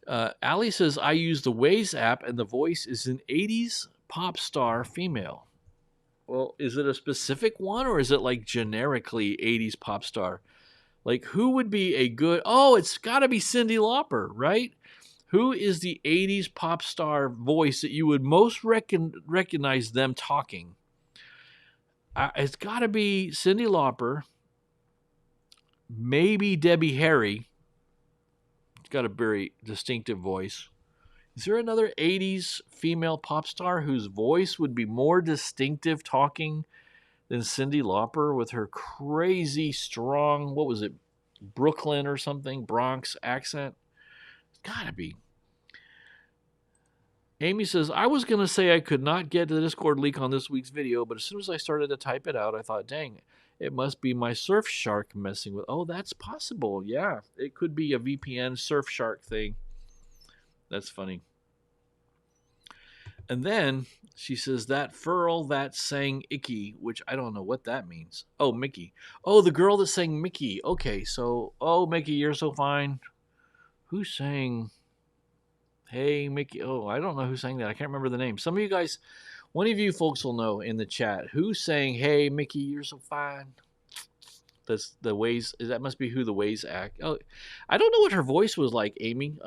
Ali says, I use the Waze app and the voice is an 80s pop star female. Well, is it a specific one or is it like generically 80s pop star? Like who would be a good, it's got to be Cyndi Lauper, right? Who is the 80s pop star voice that you would most recognize them talking? It's got to be Cyndi Lauper, maybe Debbie Harry. It's got a very distinctive voice. Is there another 80s female pop star whose voice would be more distinctive talking than Cyndi Lauper with her crazy strong, what was it, Brooklyn or something, Bronx accent? It's gotta be. Amy says, I was going to say I could not get the Discord link on this week's video, but as soon as I started to type it out, I thought, dang, it must be my Surfshark messing with. Oh, that's possible. Yeah, it could be a VPN Surfshark thing. That's funny. And then she says, that furl that sang Icky, which I don't know what that means. Oh, Mickey. Oh, the girl that sang Mickey. Okay, so, Mickey, you're so fine. Who sang Hey, Mickey? Oh, I don't know who sang that. I can't remember the name. Some of you guys, one of you folks will know in the chat. Who sang Hey, Mickey, you're so fine? That's the Waze. That must be who the Waze act. Oh, I don't know what her voice was like, Amy.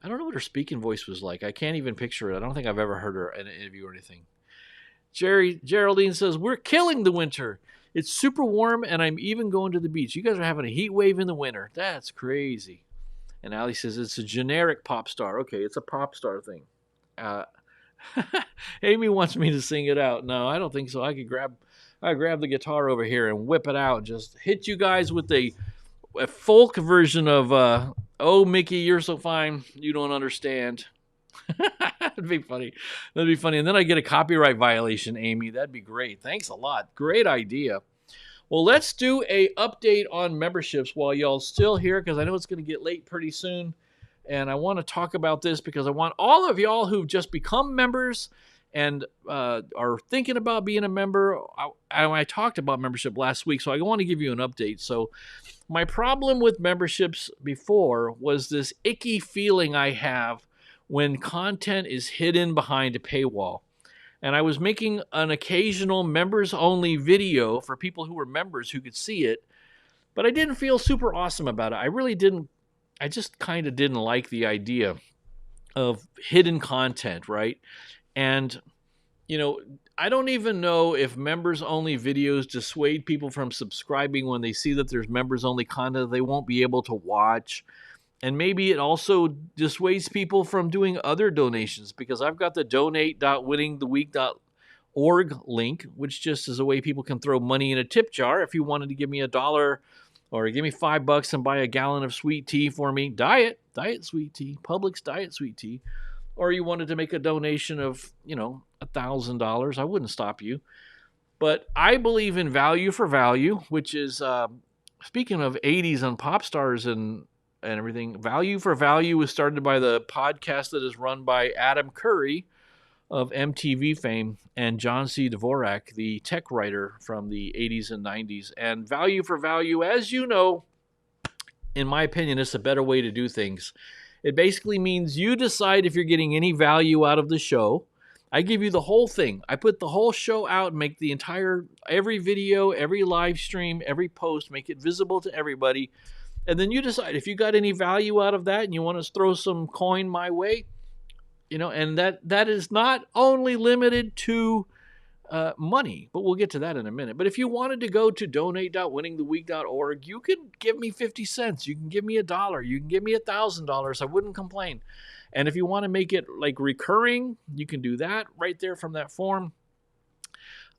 I don't know what her speaking voice was like. I can't even picture it. I don't think I've ever heard her in an interview or anything. Geraldine says, we're killing the winter. It's super warm, and I'm even going to the beach. You guys are having a heat wave in the winter. That's crazy. And Ali says, it's a generic pop star. Okay, it's a pop star thing. Amy wants me to sing it out. No, I don't think so. I grab the guitar over here and whip it out and just hit you guys with a folk version of Oh, Mickey, you're so fine. You don't understand. That'd be funny. That'd be funny. And then I get a copyright violation, Amy. That'd be great. Thanks a lot. Great idea. Well, let's do a update on memberships while y'all still here, because I know it's going to get late pretty soon. And I want to talk about this because I want all of y'all who've just become members and are thinking about being a member. I talked about membership last week, so I want to give you an update. So my problem with memberships before was this icky feeling I have when content is hidden behind a paywall. And I was making an occasional members-only video for people who were members who could see it, but I didn't feel super awesome about it. I really didn't. I just kind of didn't like the idea of hidden content, right? And, I don't even know if members-only videos dissuade people from subscribing when they see that there's members-only content they won't be able to watch. And maybe it also dissuades people from doing other donations, because I've got the donate.winningtheweek.org link, which just is a way people can throw money in a tip jar. If you wanted to give me $1 or give me $5 and buy a gallon of sweet tea for me, diet sweet tea, Publix diet sweet tea, or you wanted to make a donation of, $1,000, I wouldn't stop you. But I believe in value for value, which is, speaking of 80s and pop stars and everything, value for value was started by the podcast that is run by Adam Curry of MTV fame and John C. Dvorak, the tech writer from the 80s and 90s. And value for value, as you know, in my opinion, is a better way to do things. It basically means you decide if you're getting any value out of the show. I give you the whole thing. I put the whole show out and make the entire, every video, every live stream, every post, make it visible to everybody. And then you decide if you got any value out of that and you want to throw some coin my way, and that is not only limited to money, but we'll get to that in a minute. But if you wanted to go to donate.winningtheweek.org, you can give me 50 cents. You can give me $1. You can give me $1,000. I wouldn't complain. And if you want to make it like recurring, you can do that right there from that form.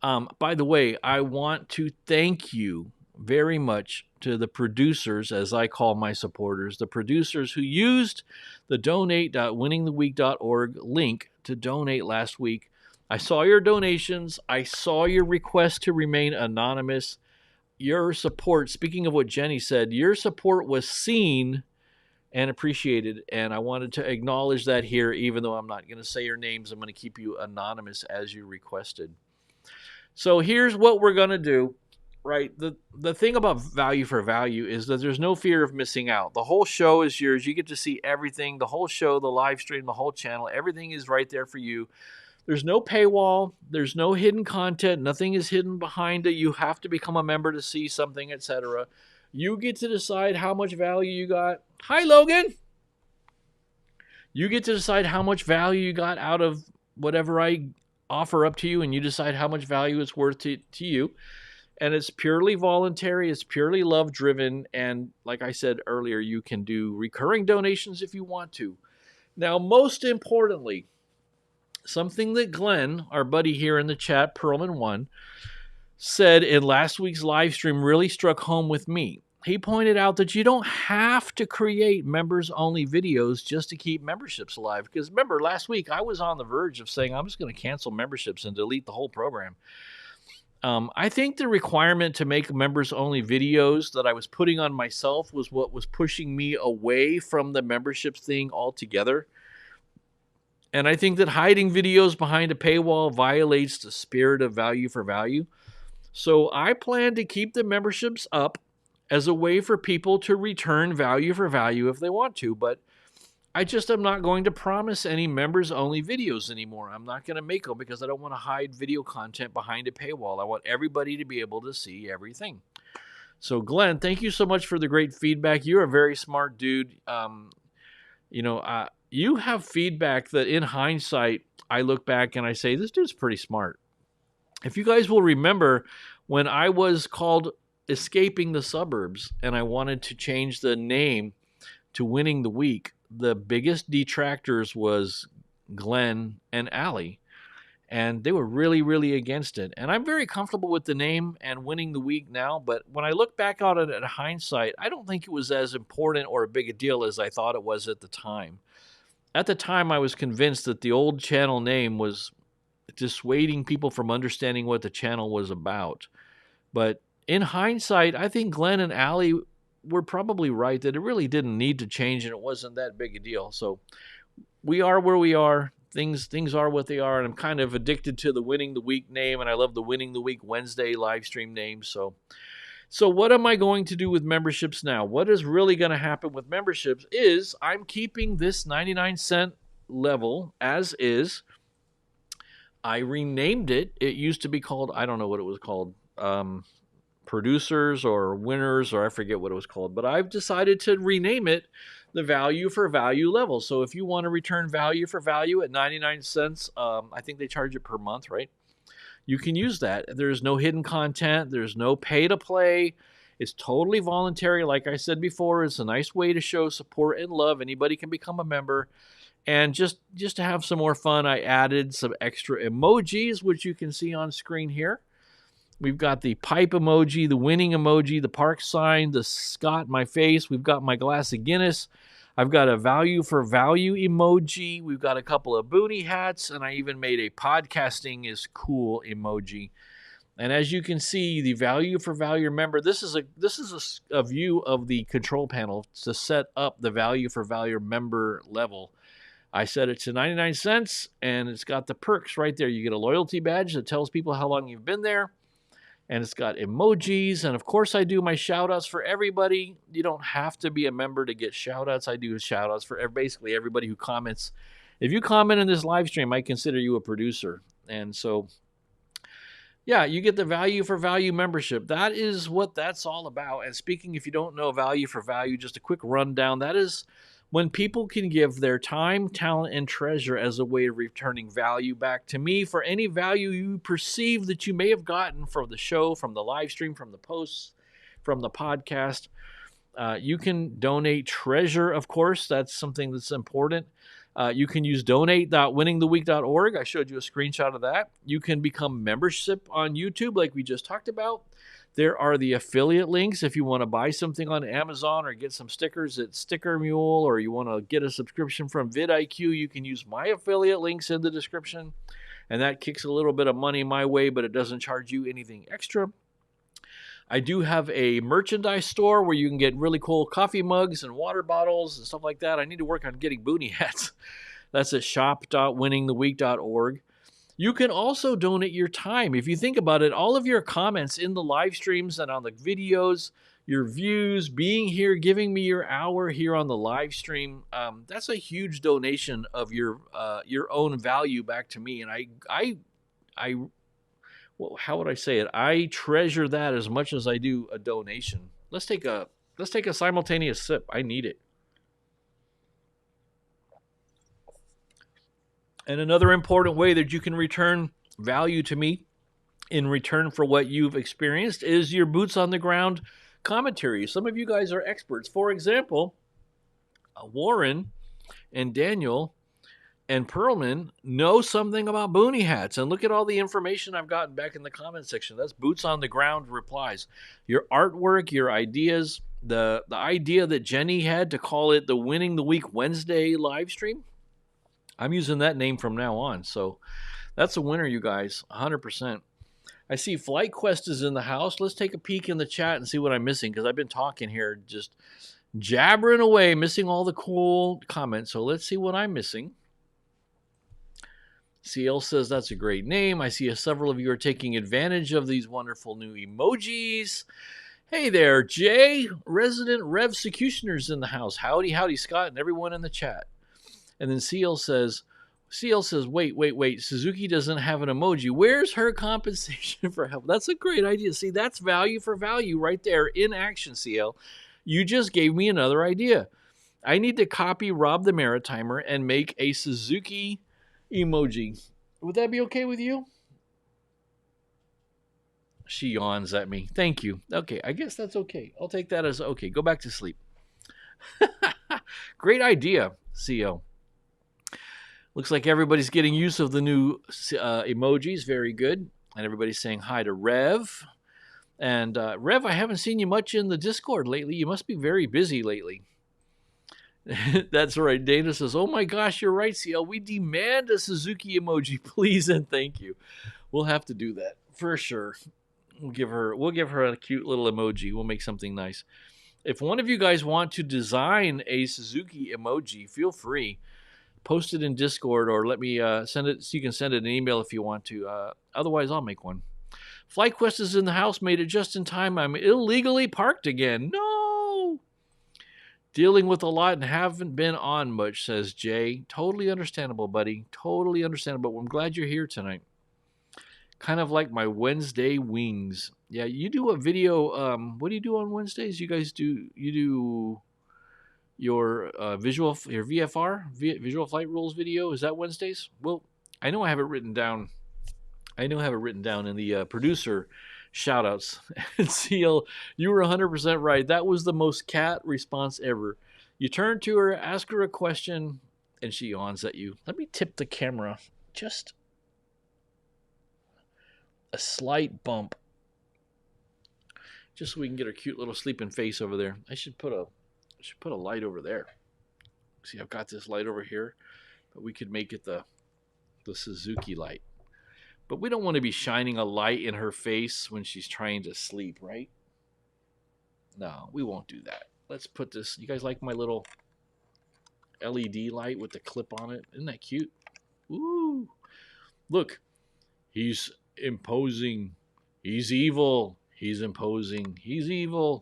By the way, I want to thank you very much to the producers, as I call my supporters, the producers who used the donate.winningtheweek.org link to donate last week. I saw your donations. I saw your request to remain anonymous. Your support, speaking of what Jenny said, your support was seen and appreciated, and I wanted to acknowledge that here, even though I'm not going to say your names. I'm going to keep you anonymous as you requested. So here's what we're going to do, right? The thing about value for value is that there's no fear of missing out. The whole show is yours. You get to see everything, the whole show, the live stream, the whole channel. Everything is right there for you. There's no paywall. There's no hidden content. Nothing is hidden behind it. You have to become a member to see something, etc. You get to decide how much value you got. Hi, Logan. You get to decide how much value you got out of whatever I offer up to you, and you decide how much value it's worth to you. And it's purely voluntary. It's purely love-driven. And like I said earlier, you can do recurring donations if you want to. Now, most importantly, something that Glenn, our buddy here in the chat, Perlman1, said in last week's live stream really struck home with me. He pointed out that you don't have to create members-only videos just to keep memberships alive. Because remember, last week I was on the verge of saying I'm just going to cancel memberships and delete the whole program. I think the requirement to make members-only videos that I was putting on myself was what was pushing me away from the memberships thing altogether. And I think that hiding videos behind a paywall violates the spirit of value for value. So I plan to keep the memberships up as a way for people to return value for value if they want to. But I just am not going to promise any members-only videos anymore. I'm not going to make them because I don't want to hide video content behind a paywall. I want everybody to be able to see everything. So Glenn, thank you so much for the great feedback. You're a very smart dude. You have feedback that in hindsight, I look back and I say, this dude's pretty smart. If you guys will remember, when I was called Escaping the Suburbs and I wanted to change the name to Winning the Week, the biggest detractors was Glenn and Allie. And they were really, really against it. And I'm very comfortable with the name and Winning the Week now. But when I look back on it in hindsight, I don't think it was as important or a big a deal as I thought it was at the time. At the time, I was convinced that the old channel name was dissuading people from understanding what the channel was about. But in hindsight, I think Glenn and Allie were probably right that it really didn't need to change and it wasn't that big a deal. So we are where we are. Things are what they are, and I'm kind of addicted to the Winning the Week name, and I love the Winning the Week Wednesday live stream name. So what am I going to do with memberships now? What is really going to happen with memberships is I'm keeping this 99-cent level as is. I renamed it. It used to be called, I don't know what it was called, producers or winners, or I forget what it was called, but I've decided to rename it the value for value level. So if you want to return value for value at 99 cents, I think they charge it per month, right? You can use that. There's no hidden content. There's no pay to play. It's totally voluntary. Like I said before, it's a nice way to show support and love. Anybody can become a member. And just to have some more fun, I added some extra emojis, which you can see on screen here. We've got the pipe emoji, the winning emoji, the park sign, the Scott, my face. We've got my glass of Guinness. I've got a value for value emoji. We've got a couple of boonie hats, and I even made a podcasting is cool emoji. And as you can see, the value for value, remember, this is a view of the control panel to set up the value for value member level. I set it to 99 cents, and it's got the perks right there. You get a loyalty badge that tells people how long you've been there, and it's got emojis. And of course, I do my shout outs for everybody. You don't have to be a member to get shout outs. I do shout outs for basically everybody who comments. If you comment in this live stream, I consider you a producer. And so, yeah, you get the value for value membership. That is what that's all about. And speaking, if you don't know value for value, just a quick rundown. That is when people can give their time, talent, and treasure as a way of returning value back to me for any value you perceive that you may have gotten from the show, from the live stream, from the posts, from the podcast. You can donate treasure, of course. That's something that's important. You can use donate.winningtheweek.org. I showed you a screenshot of that. You can become membership on YouTube like we just talked about. There are the affiliate links if you want to buy something on Amazon or get some stickers at Sticker Mule, or you want to get a subscription from vidIQ. You can use my affiliate links in the description, and that kicks a little bit of money my way, but it doesn't charge you anything extra. I do have a merchandise store where you can get really cool coffee mugs and water bottles and stuff like that. I need to work on getting boonie hats. That's at shop.winningtheweek.org. You can also donate your time. If you think about it, all of your comments in the live streams and on the videos, your views, being here, giving me your hour here on the live stream, that's a huge donation of your own value back to me. And well, how would I say it? I treasure that as much as I do a donation. Let's take a simultaneous sip. I need it. And another important way that you can return value to me in return for what you've experienced is your boots on the ground commentary. Some of you guys are experts. For example, Warren and Daniel and Perlman know something about boonie hats. And look at all the information I've gotten back in the comment section. That's boots on the ground replies. Your artwork, your ideas, the idea that Jenny had to call it the Winning the Week Wednesday live stream. I'm using that name from now on. So that's a winner, you guys, 100%. I see Flight Quest is in the house. Let's take a peek in the chat and see what I'm missing, because I've been talking here, just jabbering away, missing all the cool comments. So let's see what I'm missing. CL says that's a great name. I see several of you are taking advantage of these wonderful new emojis. Hey there, Jay, resident Revsecutioner's in the house. Howdy, howdy, Scott, and everyone in the chat. And then CL says, wait, Suzuki doesn't have an emoji. Where's her compensation for help? That's a great idea. See, that's value for value right there in action, CL. You just gave me another idea. I need to copy Rob the Maritimer and make a Suzuki emoji. Would that be okay with you? She yawns at me. Thank you. Okay, I guess that's okay. I'll take that as okay. Go back to sleep. Great idea, CL. Looks like everybody's getting use of the new emojis. Very good. And everybody's saying hi to Rev. And Rev, I haven't seen you much in the Discord lately. You must be very busy lately. That's right. Dana says, oh my gosh, you're right, CL. We demand a Suzuki emoji, please and thank you. We'll have to do that for sure. We'll give her a cute little emoji. We'll make something nice. If one of you guys want to design a Suzuki emoji, feel free. Post it in Discord, or let me send it. So you can send it an email if you want to. Otherwise, I'll make one. FlightQuest is in the house. Made it just in time. I'm illegally parked again. No. Dealing with a lot and haven't been on much, says Jay. Totally understandable, buddy. Totally understandable. I'm glad you're here tonight. Kind of like my Wednesday wings. Yeah, you do a video. What do you do on Wednesdays? You guys do. You do your your VFR, visual flight rules video. Is that Wednesdays? Well, I know I have it written down. I know I have it written down in the producer shoutouts. And CL, you were 100% right. That was the most cat response ever. You turn to her, ask her a question, and she yawns at you. Let me tip the camera. Just a slight bump. Just so we can get her cute little sleeping face over there. I should put a light over there. See, I've got this light over here, but we could make it the Suzuki light. But we don't want to be shining a light in her face when she's trying to sleep, right? No, we won't do that. Let's put this. You guys like my little LED light with the clip on it? Isn't that cute? Ooh. Look, he's imposing. He's evil. He's imposing. He's evil.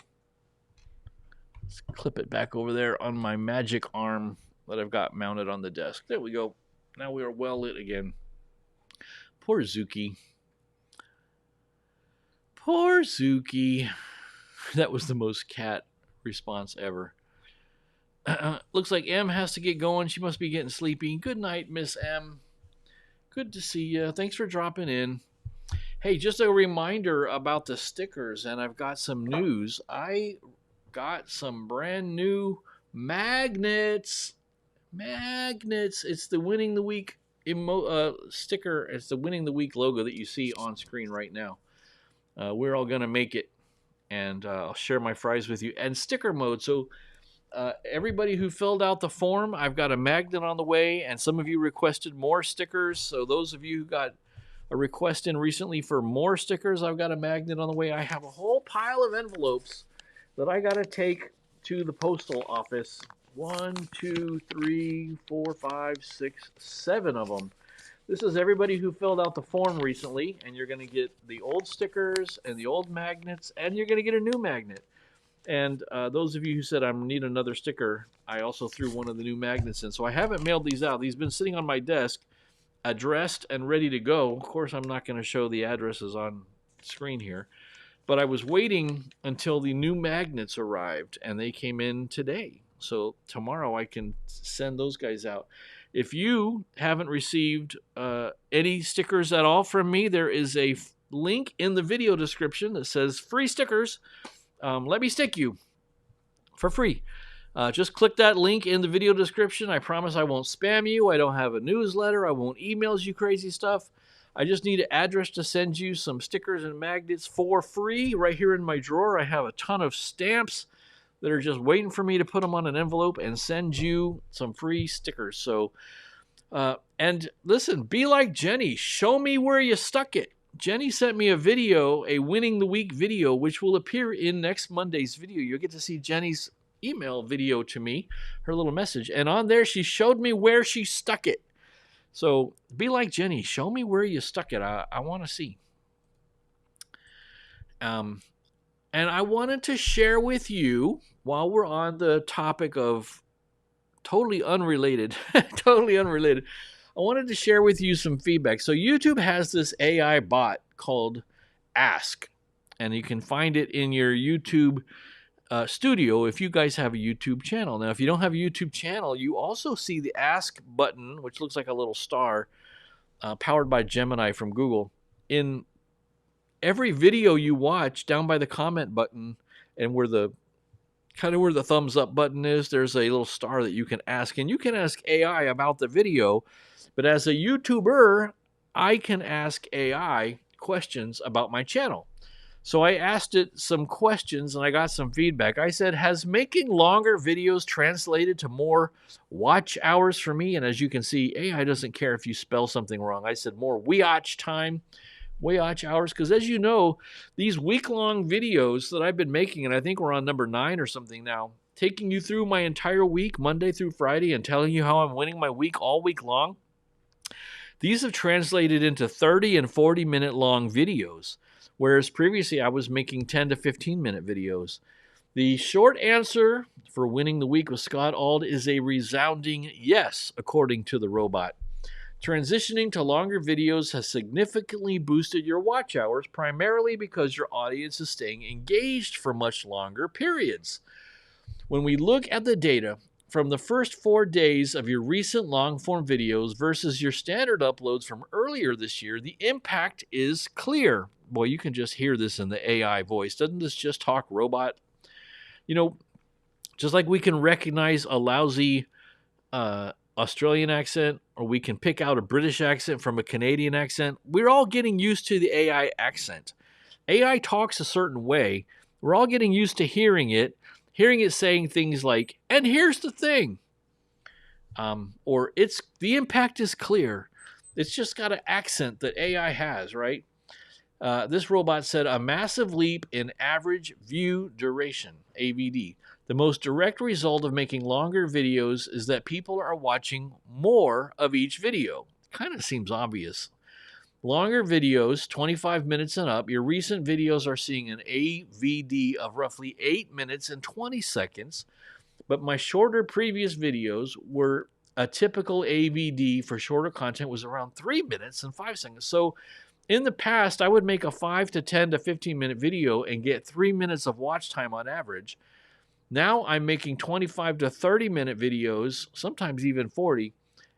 Let's clip it back over there on my magic arm that I've got mounted on the desk. There we go. Now we are well lit again. Poor Zuki. Poor Zuki. That was the most cat response ever. Looks like M has to get going. She must be getting sleepy. Good night, Miss M. Good to see you. Thanks for dropping in. Hey, just a reminder about the stickers, and I've got some news. I got some brand new magnets. Magnets. It's the Winning the Week sticker. It's the Winning the Week logo that you see on screen right now. We're all going to make it, and I'll share my fries with you. And sticker mode. So everybody who filled out the form, I've got a magnet on the way, and some of you requested more stickers. So those of you who got a request in recently for more stickers, I've got a magnet on the way. I have a whole pile of envelopes that I got to take to the postal office. 1, 2, 3, 4, 5, 6, 7 of them. This is everybody who filled out the form recently, and you're going to get the old stickers and the old magnets, and you're going to get a new magnet. And those of you who said I need another sticker, I also threw one of the new magnets in. So I haven't mailed these out. These have been sitting on my desk, addressed and ready to go. Of course, I'm not going to show the addresses on screen here. But I was waiting until the new magnets arrived, and they came in today. So tomorrow I can send those guys out. If you haven't received any stickers at all from me, there is a link in the video description that says free stickers. Let me stick you for free. Just click that link in the video description. I promise I won't spam you. I don't have a newsletter. I won't email you crazy stuff. I just need an address to send you some stickers and magnets for free. Right here in my drawer, I have a ton of stamps that are just waiting for me to put them on an envelope and send you some free stickers. So, and listen, be like Jenny. Show me where you stuck it. Jenny sent me a video, a Winning the Week video, which will appear in next Monday's video. You'll get to see Jenny's email video to me, her little message. And on there, she showed me where she stuck it. So be like Jenny. Show me where you stuck it. I want to see. And I wanted to share with you, while we're on the topic of totally unrelated, I wanted to share with you some feedback. So YouTube has this AI bot called Ask, and you can find it in your YouTube studio if you guys have a YouTube channel. Now, if you don't have a YouTube channel, you also see the Ask button, which looks like a little star, powered by Gemini from Google. In every video you watch, down by the comment button and where the thumbs up button is, there's a little star that you can ask, and you can ask AI about the video. But as a YouTuber, I can ask AI questions about my channel. So I asked it some questions and I got some feedback. I said, has making longer videos translated to more watch hours for me? And as you can see, AI doesn't care if you spell something wrong. I said more watch time, watch hours, because as you know, these week-long videos that I've been making, and I think we're on number 9 or something now, taking you through my entire week, Monday through Friday, and telling you how I'm winning my week all week long, these have translated into 30 and 40-minute long videos, whereas previously I was making 10 to 15-minute videos. The short answer for Winning the Week with Scott Auld is a resounding yes, according to the robot. Transitioning to longer videos has significantly boosted your watch hours, primarily because your audience is staying engaged for much longer periods. When we look at the data from the first 4 days of your recent long-form videos versus your standard uploads from earlier this year, the impact is clear. Boy, you can just hear this in the AI voice. Doesn't this just talk robot? You know, just like we can recognize a lousy Australian accent, or we can pick out a British accent from a Canadian accent, we're all getting used to the AI accent. AI talks a certain way. We're all getting used to hearing it saying things like, and here's the thing. or it's the impact is clear. It's just got an accent that AI has, right? This robot said a massive leap in average view duration, AVD. The most direct result of making longer videos is that people are watching more of each video. Kind of seems obvious. Longer videos, 25 minutes and up, your recent videos are seeing an AVD of roughly 8 minutes and 20 seconds, but my shorter previous videos were a typical AVD for shorter content was around 3 minutes and 5 seconds. So in the past, I would make a 5 to 10 to 15 minute video and get 3 minutes of watch time on average. Now I'm making 25 to 30 minute videos, sometimes even 40,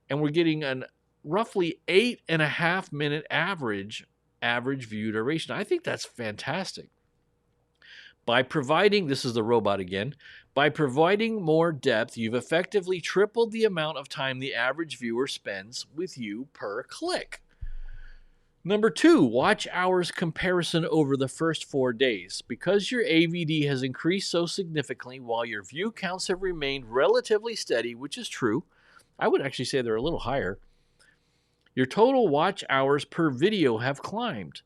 and we're getting an roughly 8.5 minute average view duration. I think that's fantastic. By providing, this is the robot again, by providing more depth, you've effectively tripled the amount of time the average viewer spends with you per click. Number 2, watch hours comparison over the first 4 days. Because your AVD has increased so significantly while your view counts have remained relatively steady, which is true, I would actually say they're a little higher, your total watch hours per video have climbed.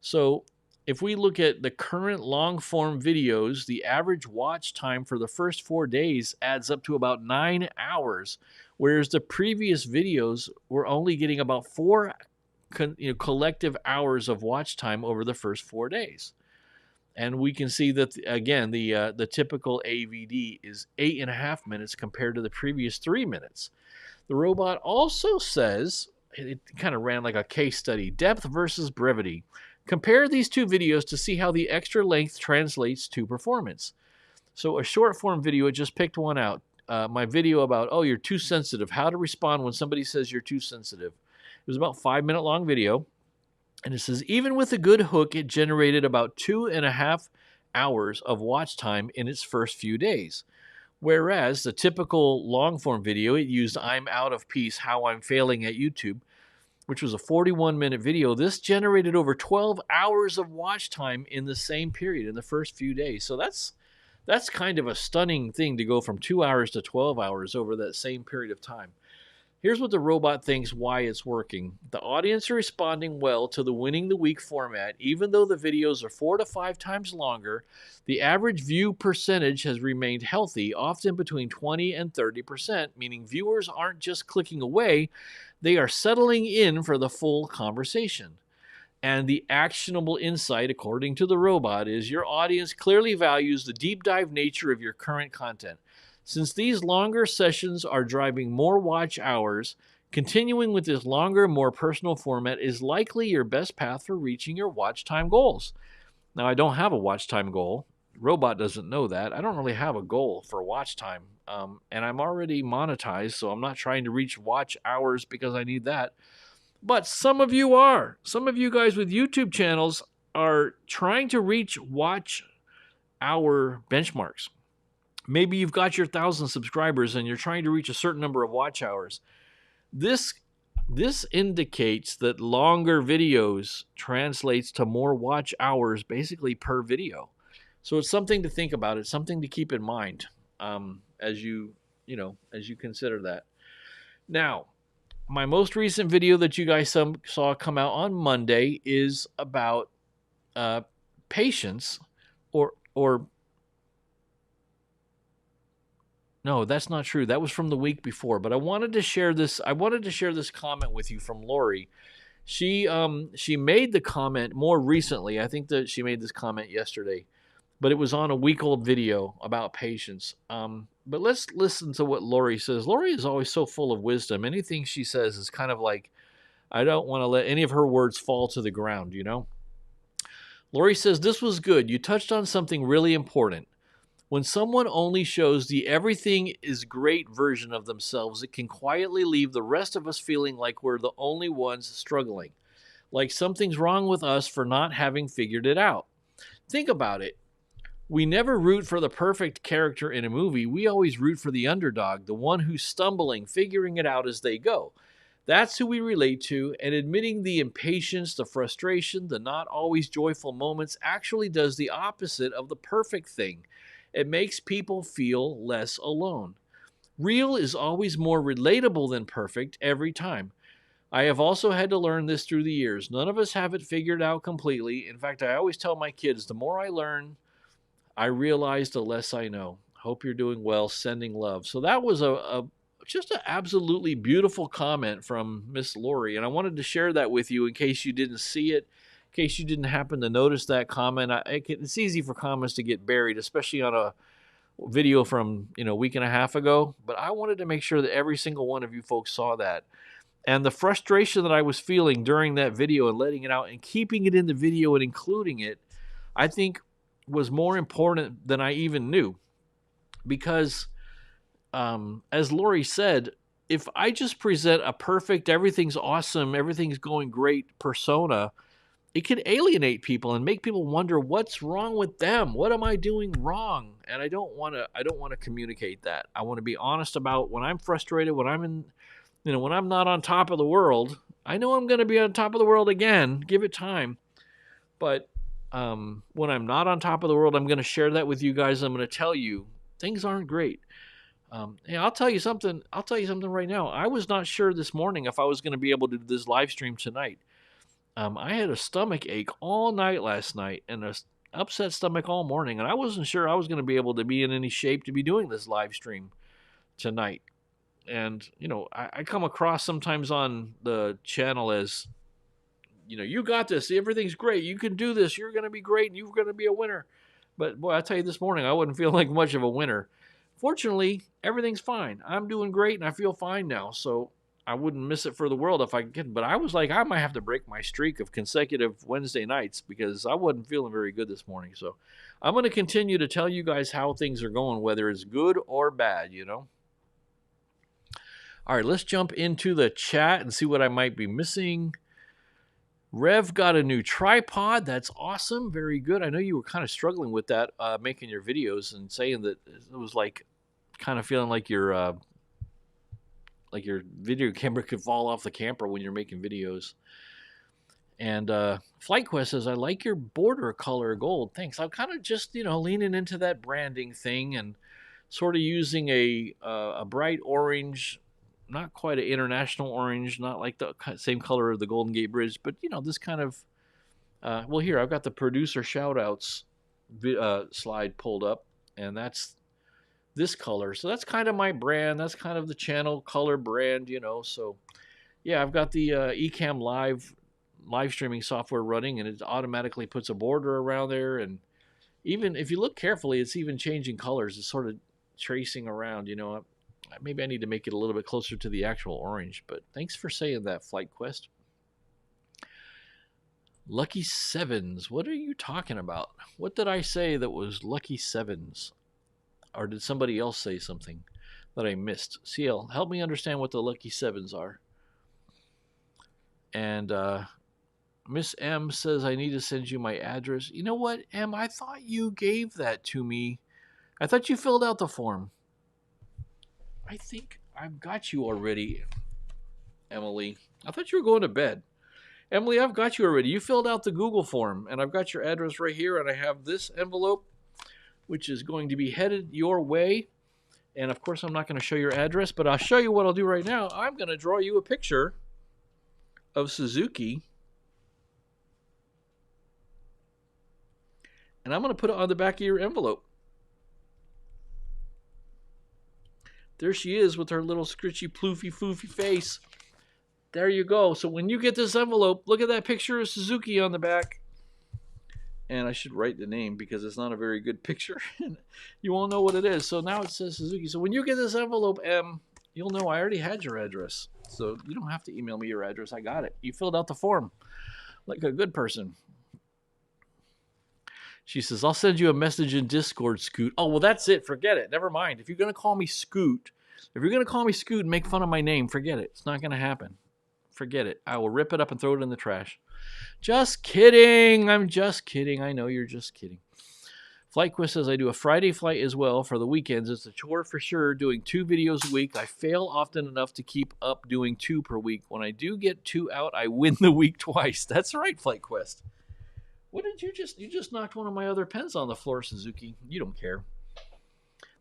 So if we look at the current long-form videos, the average watch time for the first 4 days adds up to about 9 hours, whereas the previous videos were only getting about 4 collective hours of watch time over the first 4 days. And we can see that, again, the typical AVD is 8.5 minutes compared to the previous 3 minutes. The robot also says, it kind of ran like a case study, depth versus brevity. Compare these two videos to see how the extra length translates to performance. So a short form video, it just picked one out. My video about, you're too sensitive, how to respond when somebody says you're too sensitive. It was about 5-minute long video. And it says, even with a good hook, it generated about 2.5 hours of watch time in its first few days. Whereas the typical long-form video, it used I'm out of peace, how I'm failing at YouTube, which was a 41-minute video. This generated over 12 hours of watch time in the same period, in the first few days. So that's kind of a stunning thing to go from 2 hours to 12 hours over that same period of time. Here's what the robot thinks why it's working. The audience are responding well to the Winning the Week format. Even though the videos are 4 to 5 times longer, the average view percentage has remained healthy, often between 20 and 30%, meaning viewers aren't just clicking away, they are settling in for the full conversation. And the actionable insight, according to the robot, is your audience clearly values the deep dive nature of your current content. Since these longer sessions are driving more watch hours, continuing with this longer, more personal format is likely your best path for reaching your watch time goals. Now, I don't have a watch time goal. Robot doesn't know that. I don't really have a goal for watch time. And I'm already monetized, so I'm not trying to reach watch hours because I need that. But some of you are. Some of you guys with YouTube channels are trying to reach watch hour benchmarks. Maybe you've got your 1,000 subscribers and you're trying to reach a certain number of watch hours. This indicates that longer videos translates to more watch hours basically per video. So it's something to think about. It's something to keep in mind as you consider that. Now, my most recent video that you guys saw come out on Monday is about patience or no, that's not true. That was from the week before. But I wanted to share this. I wanted to share this comment with you from Lori. She made the comment more recently. I think that she made this comment yesterday, but it was on a week-old video about patience. But let's listen to what Lori says. Lori is always so full of wisdom. Anything she says is kind of like, I don't want to let any of her words fall to the ground, you know? Lori says, this was good. You touched on something really important. When someone only shows the everything is great version of themselves, it can quietly leave the rest of us feeling like we're the only ones struggling, like something's wrong with us for not having figured it out. Think about it. We never root for the perfect character in a movie. We always root for the underdog, the one who's stumbling, figuring it out as they go. That's who we relate to, and admitting the impatience, the frustration, the not always joyful moments actually does the opposite of the perfect thing. It makes people feel less alone. Real is always more relatable than perfect every time. I have also had to learn this through the years. None of us have it figured out completely. In fact, I always tell my kids, the more I learn, I realize the less I know. Hope you're doing well. Sending love. So that was just an absolutely beautiful comment from Miss Lori, and I wanted to share that with you in case you didn't see it, in case you didn't happen to notice that comment. It's easy for comments to get buried, especially on a video from a week and a half ago. But I wanted to make sure that every single one of you folks saw that. And the frustration that I was feeling during that video and letting it out and keeping it in the video and including it, I think was more important than I even knew. Because, as Lori said, if I just present a perfect, everything's awesome, everything's going great persona, it can alienate people and make people wonder what's wrong with them. What am I doing wrong? And I don't want to communicate that. I want to be honest about when I'm frustrated, when I'm in, when I'm not on top of the world. I know I'm going to be on top of the world again. Give it time. But when I'm not on top of the world, I'm going to share that with you guys. I'm going to tell you things aren't great. Hey, I'll tell you something right now. I was not sure this morning if I was going to be able to do this live stream tonight. I had a stomach ache all night last night and an upset stomach all morning, and I wasn't sure I was going to be able to be in any shape to be doing this live stream tonight. And, I come across sometimes on the channel as, you got this. Everything's great. You can do this. You're going to be great. And you're going to be a winner. But, boy, I tell you, this morning I wouldn't feel like much of a winner. Fortunately, everything's fine. I'm doing great, and I feel fine now. So I wouldn't miss it for the world if I could. But I was like, I might have to break my streak of consecutive Wednesday nights because I wasn't feeling very good this morning. So I'm going to continue to tell you guys how things are going, whether it's good or bad, All right, let's jump into the chat and see what I might be missing. Rev got a new tripod. That's awesome. Very good. I know you were kind of struggling with that, making your videos and saying that it was like kind of feeling like your video camera could fall off the camper when you're making videos. And FlightQuest says, I like your border color gold. Thanks. I'm kind of just, leaning into that branding thing and sort of using a bright orange, not quite an international orange, not like the same color of the Golden Gate Bridge, but, this kind of, well, here, I've got the producer shout-outs slide pulled up, and that's this color. So that's kind of my brand. That's kind of the channel color brand, So, yeah, I've got the Ecamm live streaming software running, and it automatically puts a border around there. And even if you look carefully, it's even changing colors. It's sort of tracing around, Maybe I need to make it a little bit closer to the actual orange, but thanks for saying that, FlightQuest. Lucky Sevens. What are you talking about? What did I say that was Lucky Sevens? Or did somebody else say something that I missed? CL, help me understand what the Lucky Sevens are. And Miss M says, I need to send you my address. You know what, M? I thought you gave that to me. I thought you filled out the form. I think I've got you already, Emily. I thought you were going to bed. Emily, I've got you already. You filled out the Google form, and I've got your address right here, and I have this envelope, which is going to be headed your way. And, of course, I'm not going to show your address, but I'll show you what I'll do right now. I'm going to draw you a picture of Suzuki, and I'm going to put it on the back of your envelope. There she is with her little scritchy, ploofy, foofy face. There you go. So when you get this envelope, look at that picture of Suzuki on the back. And I should write the name because it's not a very good picture. You won't know what it is. So now it says Suzuki. So when you get this envelope, you'll know I already had your address. So you don't have to email me your address. I got it. You filled out the form like a good person. She says, I'll send you a message in Discord, Scoot. Oh, well, that's it. Forget it. Never mind. If you're going to call me Scoot, and make fun of my name, forget it. It's not going to happen. Forget it. I will rip it up and throw it in the trash. Just kidding. I'm just kidding. I know you're just kidding. FlightQuest says, I do a Friday flight as well for the weekends. It's a chore for sure, doing 2 videos a week. I fail often enough to keep up doing 2 per week. When I do get 2 out, I win the week twice. That's right, FlightQuest. What did you just knocked one of my other pens on the floor, Suzuki. You don't care.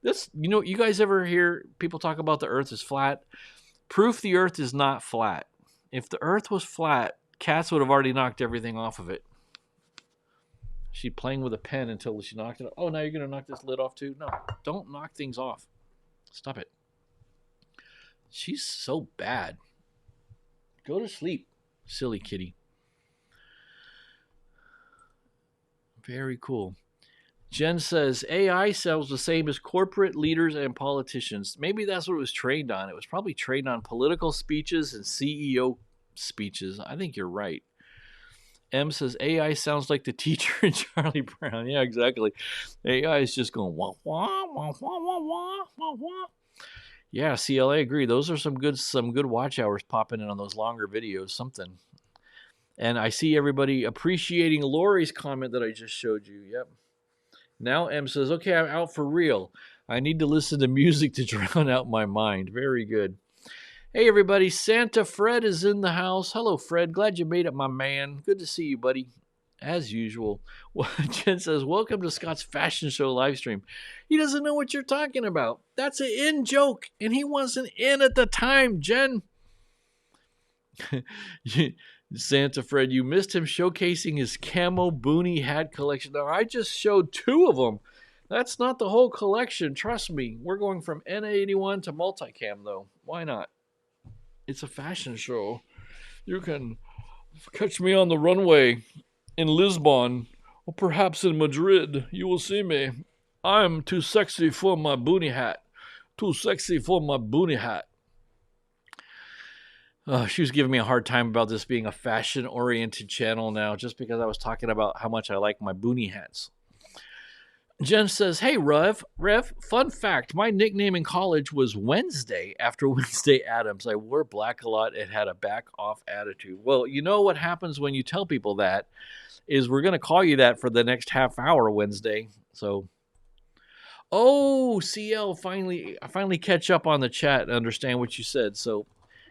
This, you guys ever hear people talk about the earth is flat? Proof the earth is not flat. If the earth was flat, cats would have already knocked everything off of it. She playing with a pen until she knocked it off. Oh, now you're going to knock this lid off too? No, don't knock things off. Stop it. She's so bad. Go to sleep, silly kitty. Very cool. Jen says, AI sounds the same as corporate leaders and politicians. Maybe that's what it was trained on. It was probably trained on political speeches and CEO speeches. I think you're right. M says, AI sounds like the teacher in Charlie Brown. Yeah, exactly. AI is just going, wah, wah, wah, wah, wah, wah, wah, wah. Yeah, CL, I agree. Those are some good watch hours popping in on those longer videos. Something. And I see everybody appreciating Lori's comment that I just showed you. Yep. Now M says, okay, I'm out for real. I need to listen to music to drown out my mind. Very good. Hey, everybody. Santa Fred is in the house. Hello, Fred. Glad you made it, my man. Good to see you, buddy. As usual. Jen says, welcome to Scott's fashion show live stream. He doesn't know what you're talking about. That's an in joke, and he wasn't in at the time, Jen. Santa Fred, you missed him showcasing his camo boonie hat collection. Now, I just showed 2 of them. That's not the whole collection. Trust me. We're going from N81 to multicam, though. Why not? It's a fashion show. You can catch me on the runway in Lisbon or perhaps in Madrid. You will see me. I'm too sexy for my boonie hat. Too sexy for my boonie hat. She was giving me a hard time about this being a fashion-oriented channel now just because I was talking about how much I like my boonie hats. Jen says, hey, Rev, fun fact, my nickname in college was Wednesday after Wednesday Addams. I wore black a lot and had a back-off attitude. Well, you know what happens when you tell people that is we're going to call you that for the next half hour Wednesday. So, oh, CL, I finally catch up on the chat and understand what you said. So,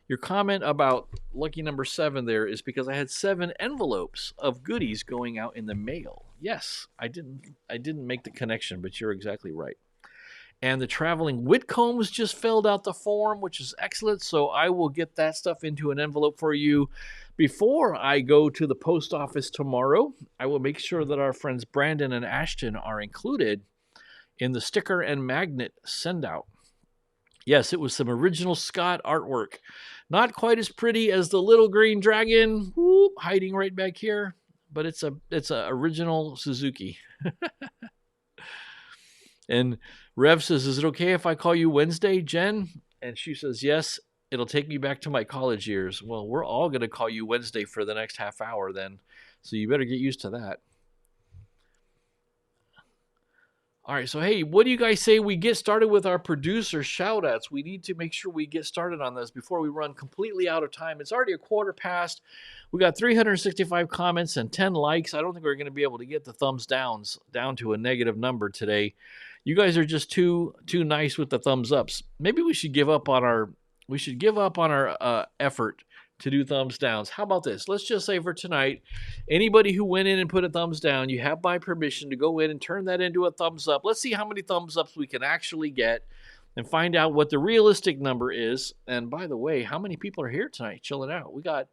your comment about lucky number 7 there is because I had 7 envelopes of goodies going out in the mail. Yes, I didn't make the connection, but you're exactly right. And the traveling Whitcombs just filled out the form, which is excellent. So I will get that stuff into an envelope for you before I go to the post office tomorrow. I will make sure that our friends Brandon and Ashton are included in the sticker and magnet send out. Yes, it was some original Scott artwork. Not quite as pretty as the little green dragon hiding right back here, but it's a original Suzuki. And Rev says, is it okay if I call you Wednesday, Jen? And she says, yes, it'll take me back to my college years. Well, we're all going to call you Wednesday for the next half hour then, so you better get used to that. All right, so hey, what do you guys say we get started with our producer shout-outs? We need to make sure we get started on this before we run completely out of time. It's already a quarter past. We got 365 comments and 10 likes. I don't think we're going to be able to get the thumbs downs down to a negative number today. You guys are just too nice with the thumbs ups. Maybe we should give up on our effort to do thumbs downs. How about this? Let's just say for tonight, anybody who went in and put a thumbs down, you have my permission to go in and turn that into a thumbs up. Let's see how many thumbs ups we can actually get and find out what the realistic number is. And by the way, how many people are here tonight chilling out? We got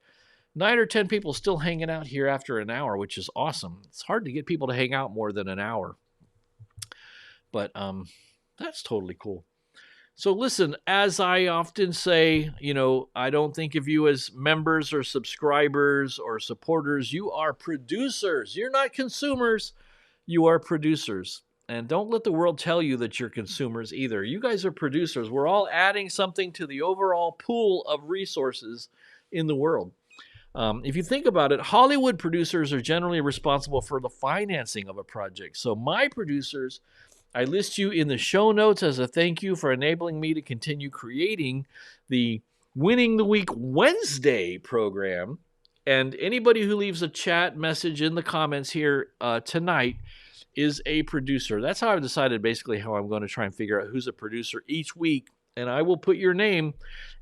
9 or 10 people still hanging out here after an hour, which is awesome. It's hard to get people to hang out more than an hour. But that's totally cool. So listen, as I often say, I don't think of you as members or subscribers or supporters. You are producers. You're not consumers. You are producers. And don't let the world tell you that you're consumers either. You guys are producers. We're all adding something to the overall pool of resources in the world. If you think about it, Hollywood producers are generally responsible for the financing of a project. So my producers, I list you in the show notes as a thank you for enabling me to continue creating the Winning the Week Wednesday program. And anybody who leaves a chat message in the comments here tonight is a producer. That's how I've decided basically how I'm going to try and figure out who's a producer each week. And I will put your name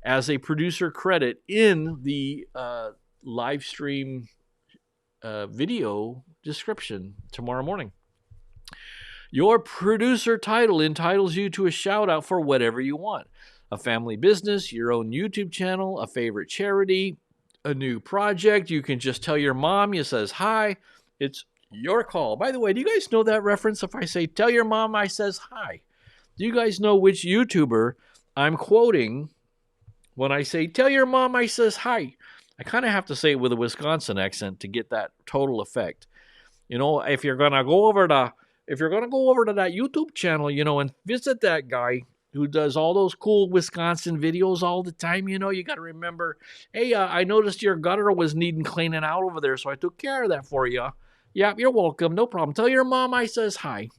as a producer credit in the live stream video description tomorrow morning. Your producer title entitles you to a shout out for whatever you want. A family business, your own YouTube channel, a favorite charity, a new project. You can just tell your mom you says hi. It's your call. By the way, do you guys know that reference? If I say tell your mom I says hi. Do you guys know which YouTuber I'm quoting when I say tell your mom I says hi? I kind of have to say it with a Wisconsin accent to get that total effect. You know, if you're gonna go over to that YouTube channel, you know, and visit that guy who does all those cool Wisconsin videos all the time, you know, you got to remember, hey, I noticed your gutter was needing cleaning out over there, so I took care of that for you. Yeah, you're welcome. No problem. Tell your mom I says hi.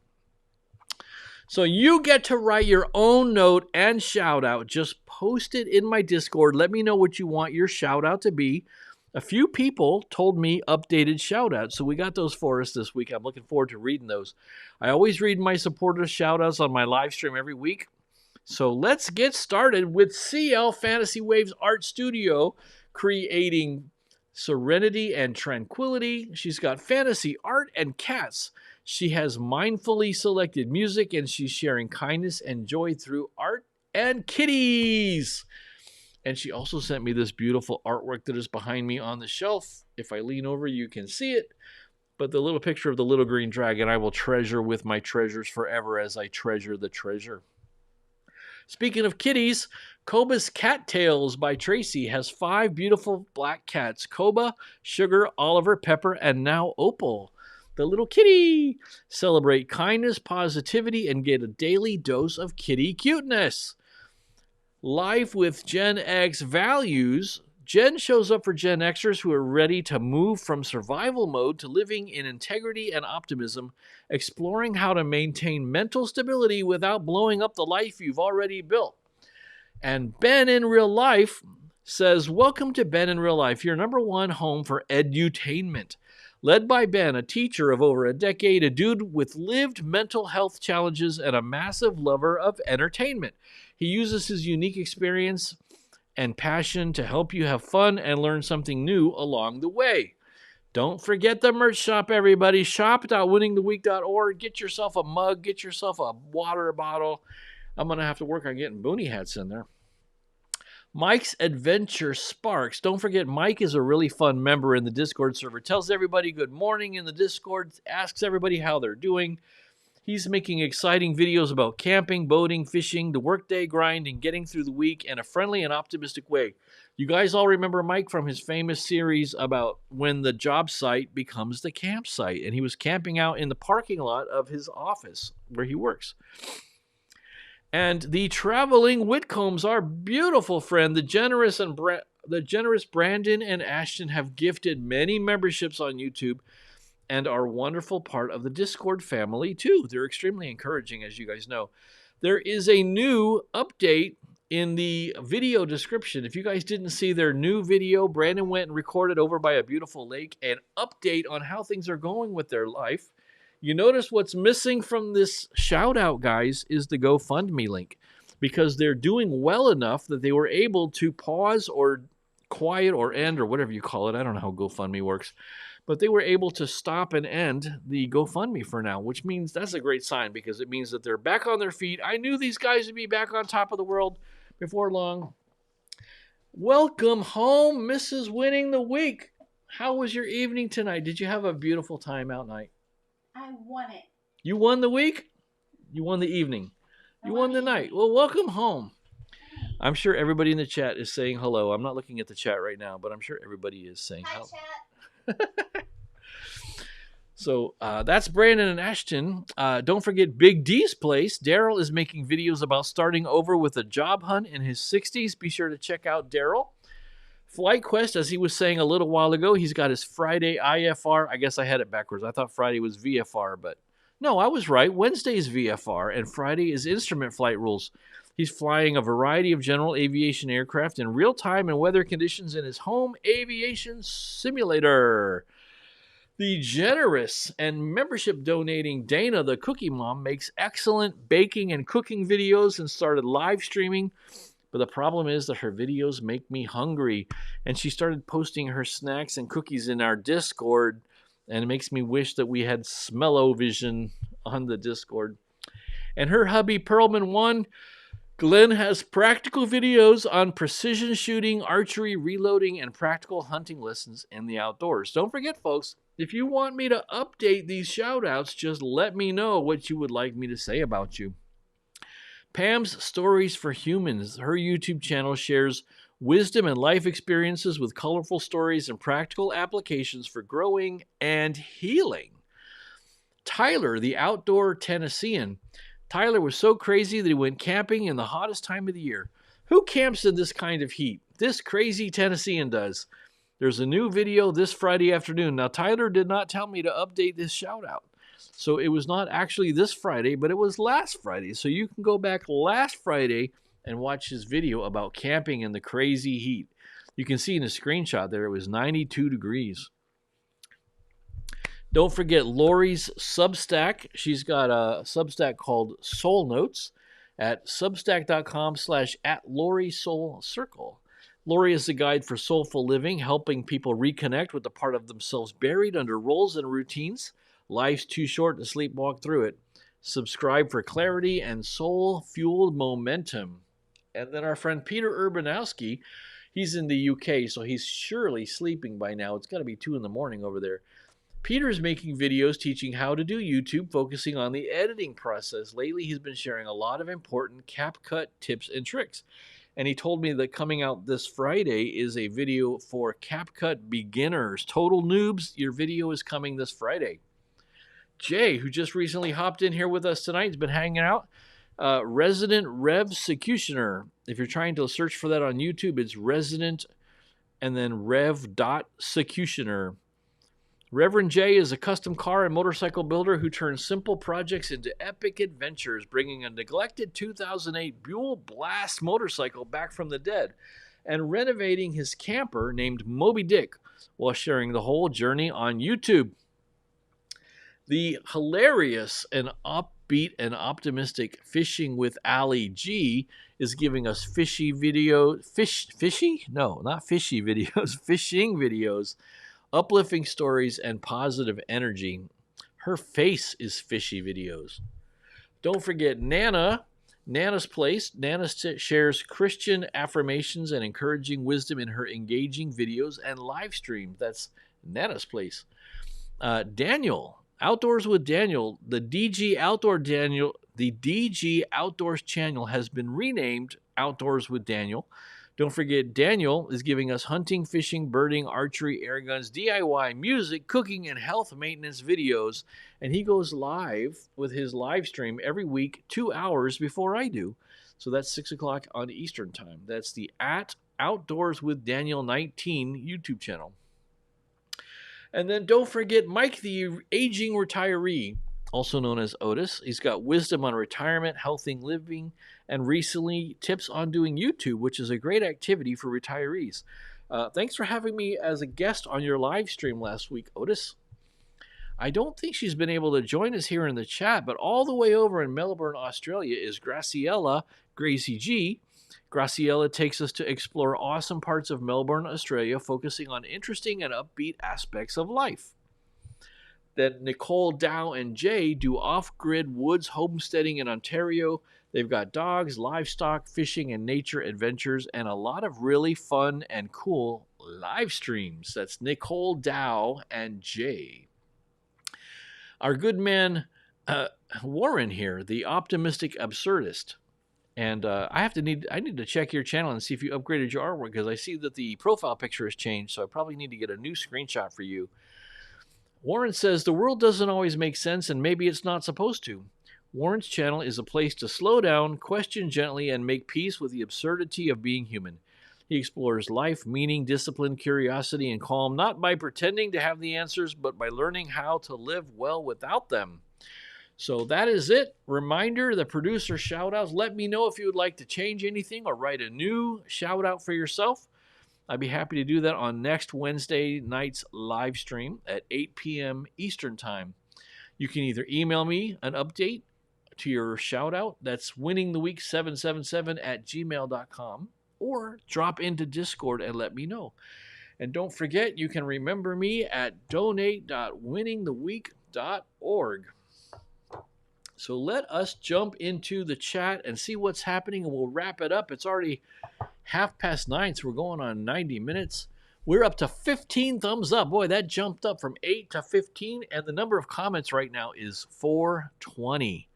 So you get to write your own note and shout out. Just post it in my Discord. Let me know what you want your shout out to be. A few people told me updated shout outs, so we got those for us this week. I'm looking forward to reading those. I always read my supporters' shout outs on my live stream every week. So let's get started with CL Fantasy Waves Art Studio, creating serenity and tranquility. She's got fantasy art and cats. She has mindfully selected music, and she's sharing kindness and joy through art and kitties. And she also sent me this beautiful artwork that is behind me on the shelf. If I lean over, you can see it. But the little picture of the little green dragon I will treasure with my treasures forever as I treasure the treasure. Speaking of kitties, Koba's Cat Tales by Tracy has 5 beautiful black cats. Koba, Sugar, Oliver, Pepper, and now Opal. The little kitty. Celebrate kindness, positivity, and get a daily dose of kitty cuteness. Life with Gen X values. Jen shows up for Gen Xers who are ready to move from survival mode to living in integrity and optimism, exploring how to maintain mental stability without blowing up the life you've already built. And Ben in Real Life says, welcome to Ben in Real Life, your #1 home for edutainment. Led by Ben, a teacher of over a decade, a dude with lived mental health challenges, and a massive lover of entertainment. He uses his unique experience and passion to help you have fun and learn something new along the way. Don't forget the merch shop, everybody. Shop.winningtheweek.org. Get yourself a mug. Get yourself a water bottle. I'm going to have to work on getting boonie hats in there. Mike's Adventure Sparks. Don't forget, Mike is a really fun member in the Discord server. Tells everybody good morning in the Discord. Asks everybody how they're doing. He's making exciting videos about camping, boating, fishing, the workday grind, and getting through the week in a friendly and optimistic way. You guys all remember Mike from his famous series about when the job site becomes the campsite. And he was camping out in the parking lot of his office where he works. And the traveling Whitcombs, our beautiful friend, the generous Brandon and Ashton have gifted many memberships on YouTube and are a wonderful part of the Discord family, too. They're extremely encouraging, as you guys know. There is a new update in the video description. If you guys didn't see their new video, Brandon went and recorded over by a beautiful lake, an update on how things are going with their life. You notice what's missing from this shout-out, guys, is the GoFundMe link, because they're doing well enough that they were able to pause or quiet or end or whatever you call it. I don't know how GoFundMe works. But they were able to stop and end the GoFundMe for now, which means that's a great sign because it means that they're back on their feet. I knew these guys would be back on top of the world before long. Welcome home, Mrs. Winning the Week. How was your evening tonight? Did you have a beautiful time out night? I won it. You won the week? You won the evening. You won the night. Well, welcome home. I'm sure everybody in the chat is saying hello. I'm not looking at the chat right now, but I'm sure everybody is saying hello. Hi, chat. So that's Brandon and Ashton. Don't forget Big D's place. Daryl is making videos about starting over with a job hunt in his 60s. Be sure to check out Daryl. Flight Quest, as he was saying a little while ago, he's got his Friday IFR. I guess I had it backwards. I thought Friday was VFR, but no, I was right. Wednesday is VFR, and Friday is Instrument Flight Rules. He's flying a variety of general aviation aircraft in real time and weather conditions in his home aviation simulator. The generous and membership donating Dana, the Cookie Mom, makes excellent baking and cooking videos and started live streaming. But the problem is that her videos make me hungry. And she started posting her snacks and cookies in our Discord. And it makes me wish that we had smell-o-vision on the Discord. And her hubby, Pearlman 1, Glenn, has practical videos on precision shooting, archery, reloading, and practical hunting lessons in the outdoors. Don't forget, folks, if you want me to update these shout-outs, just let me know what you would like me to say about you. Pam's Stories for Humans, her YouTube channel, shares wisdom and life experiences with colorful stories and practical applications for growing and healing. Tyler, the outdoor Tennessean. Tyler was so crazy that he went camping in the hottest time of the year. Who camps in this kind of heat? This crazy Tennessean does. There's a new video this Friday afternoon. Now, Tyler did not tell me to update this shout out. So it was not actually this Friday, but it was last Friday. So you can go back last Friday and watch his video about camping in the crazy heat. You can see in the screenshot there it was 92 degrees. Don't forget Lori's Substack. She's got a Substack called Soul Notes at substack.com/@LoriSoulCircle. Lori is a guide for soulful living, helping people reconnect with the part of themselves buried under roles and routines. Life's too short to sleepwalk through it. Subscribe for clarity and soul-fueled momentum. And then our friend Peter Urbanowski, he's in the UK, so he's surely sleeping by now. It's got to be 2 in the morning over there. Peter's making videos teaching how to do YouTube, focusing on the editing process. Lately, he's been sharing a lot of important CapCut tips and tricks. And he told me that coming out this Friday is a video for CapCut beginners. Total noobs, your video is coming this Friday. Jay, who just recently hopped in here with us tonight, has been hanging out. Resident Revsecutioner. If you're trying to search for that on YouTube, it's Resident and then Rev.Secutioner. Reverend Jay is a custom car and motorcycle builder who turns simple projects into epic adventures, bringing a neglected 2008 Buell Blast motorcycle back from the dead and renovating his camper named Moby Dick while sharing the whole journey on YouTube. The hilarious and upbeat and optimistic Fishing with Ali G is giving us fishing videos, uplifting stories, and positive energy. Her face is fishy videos. Don't forget Nana's Place. Nana shares Christian affirmations and encouraging wisdom in her engaging videos and live streams. That's Nana's Place. Daniel, Outdoors with Daniel. The DG Outdoors channel has been renamed Outdoors with Daniel. Don't forget, Daniel is giving us hunting, fishing, birding, archery, air guns, DIY, music, cooking, and health maintenance videos. And he goes live with his live stream every week, 2 hours before I do. So that's 6 o'clock on Eastern time. That's the Outdoors with Daniel 19 YouTube channel. And then don't forget Mike, the aging retiree, also known as Otis. He's got wisdom on retirement, healthy living, and recently tips on doing YouTube, which is a great activity for retirees. Thanks for having me as a guest on your live stream last week, Otis. I don't think she's been able to join us here in the chat, but all the way over in Melbourne, Australia is Graciela Gracie G. Graciela takes us to explore awesome parts of Melbourne, Australia, focusing on interesting and upbeat aspects of life. Then Nicole, Dow, and Jay do off-grid woods homesteading in Ontario. They've got dogs, livestock, fishing, and nature adventures, and a lot of really fun and cool live streams. That's Nicole, Dow, and Jay. Our good man Warren here, the optimistic absurdist. And I need to check your channel and see if you upgraded your artwork, because I see that the profile picture has changed, so I probably need to get a new screenshot for you. Warren says, the world doesn't always make sense, and maybe it's not supposed to. Warren's channel is a place to slow down, question gently, and make peace with the absurdity of being human. He explores life, meaning, discipline, curiosity, and calm, not by pretending to have the answers, but by learning how to live well without them. So that is it. Reminder, the producer shout-outs. Let me know if you would like to change anything or write a new shout-out for yourself. I'd be happy to do that on next Wednesday night's live stream at 8 p.m. Eastern Time. You can either email me an update to your shout-out, that's winningtheweek777@gmail.com, or drop into Discord and let me know. And don't forget, you can remember me at donate.winningtheweek.org. So let us jump into the chat and see what's happening, and we'll wrap it up. It's already 9:30, so we're going on 90 minutes. We're up to 15 thumbs up. Boy, that jumped up from 8 to 15, and the number of comments right now is 420.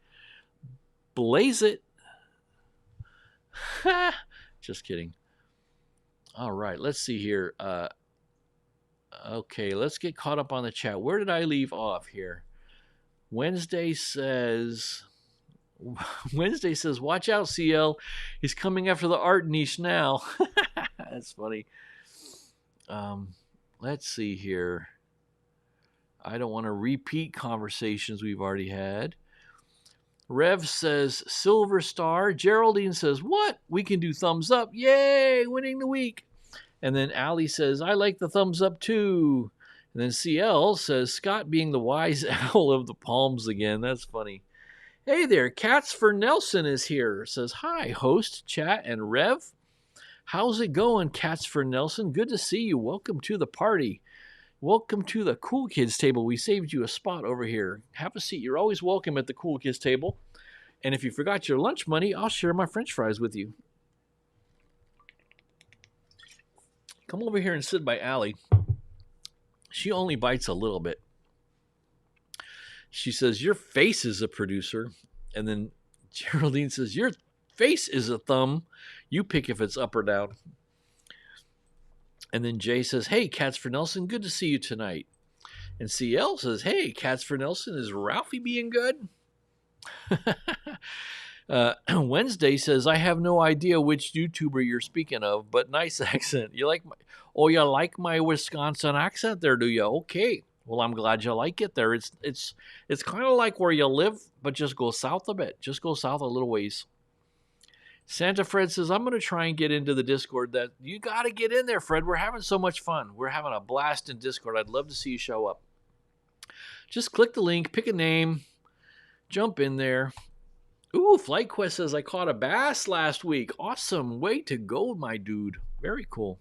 Blaze it. Just kidding. All right, let's see here. Okay, let's get caught up on the chat. Where did I leave off here? Wednesday says, watch out, CL. He's coming after the art niche now. That's funny. Let's see here. I don't want to repeat conversations we've already had. Rev says, silver star. Geraldine says, what? We can do thumbs up. Yay, winning the week. And then Allie says, I like the thumbs up too. And then CL says, Scott being the wise owl of the palms again. That's funny. Hey there, Cats for Nelson is here. Says, hi, host, chat, and Rev. How's it going, Cats for Nelson? Good to see you. Welcome to the party. Welcome to the Cool Kids table. We saved you a spot over here. Have a seat. You're always welcome at the Cool Kids table. And if you forgot your lunch money, I'll share my French fries with you. Come over here and sit by Allie. She only bites a little bit. She says, your face is a producer. And then Geraldine says, your face is a thumb. You pick if it's up or down. And then Jay says, hey, Cats for Nelson, good to see you tonight. And CL says, hey, Cats for Nelson, is Ralphie being good? Wednesday says, I have no idea which YouTuber you're speaking of, but nice accent. You like my Wisconsin accent there, do you? Okay. Well, I'm glad you like it there. It's kind of like where you live, but just go south a bit. Just go south a little ways. Santa Fred says, I'm going to try and get into the Discord. That you got to get in there, Fred. We're having so much fun. We're having a blast in Discord. I'd love to see you show up. Just click the link, pick a name, jump in there. Ooh, FlightQuest says, I caught a bass last week. Awesome. Way to go, my dude. Very cool.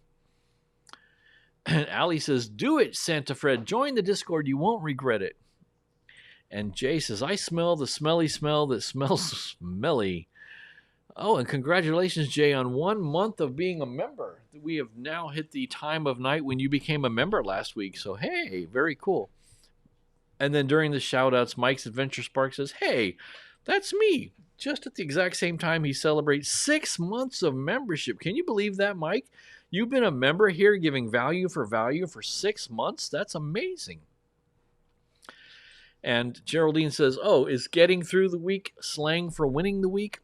And Allie says, do it, Santa Fred. Join the Discord. You won't regret it. And Jay says, I smell the smelly smell that smells smelly. Oh, and congratulations, Jay, on 1 month of being a member. We have now hit the time of night when you became a member last week. So, hey, very cool. And then during the shout-outs, Mike's Adventure Spark says, hey, that's me. Just at the exact same time, he celebrates 6 months of membership. Can you believe that, Mike? You've been a member here giving value for 6 months? That's amazing. And Geraldine says, oh, is getting through the week slang for winning the week?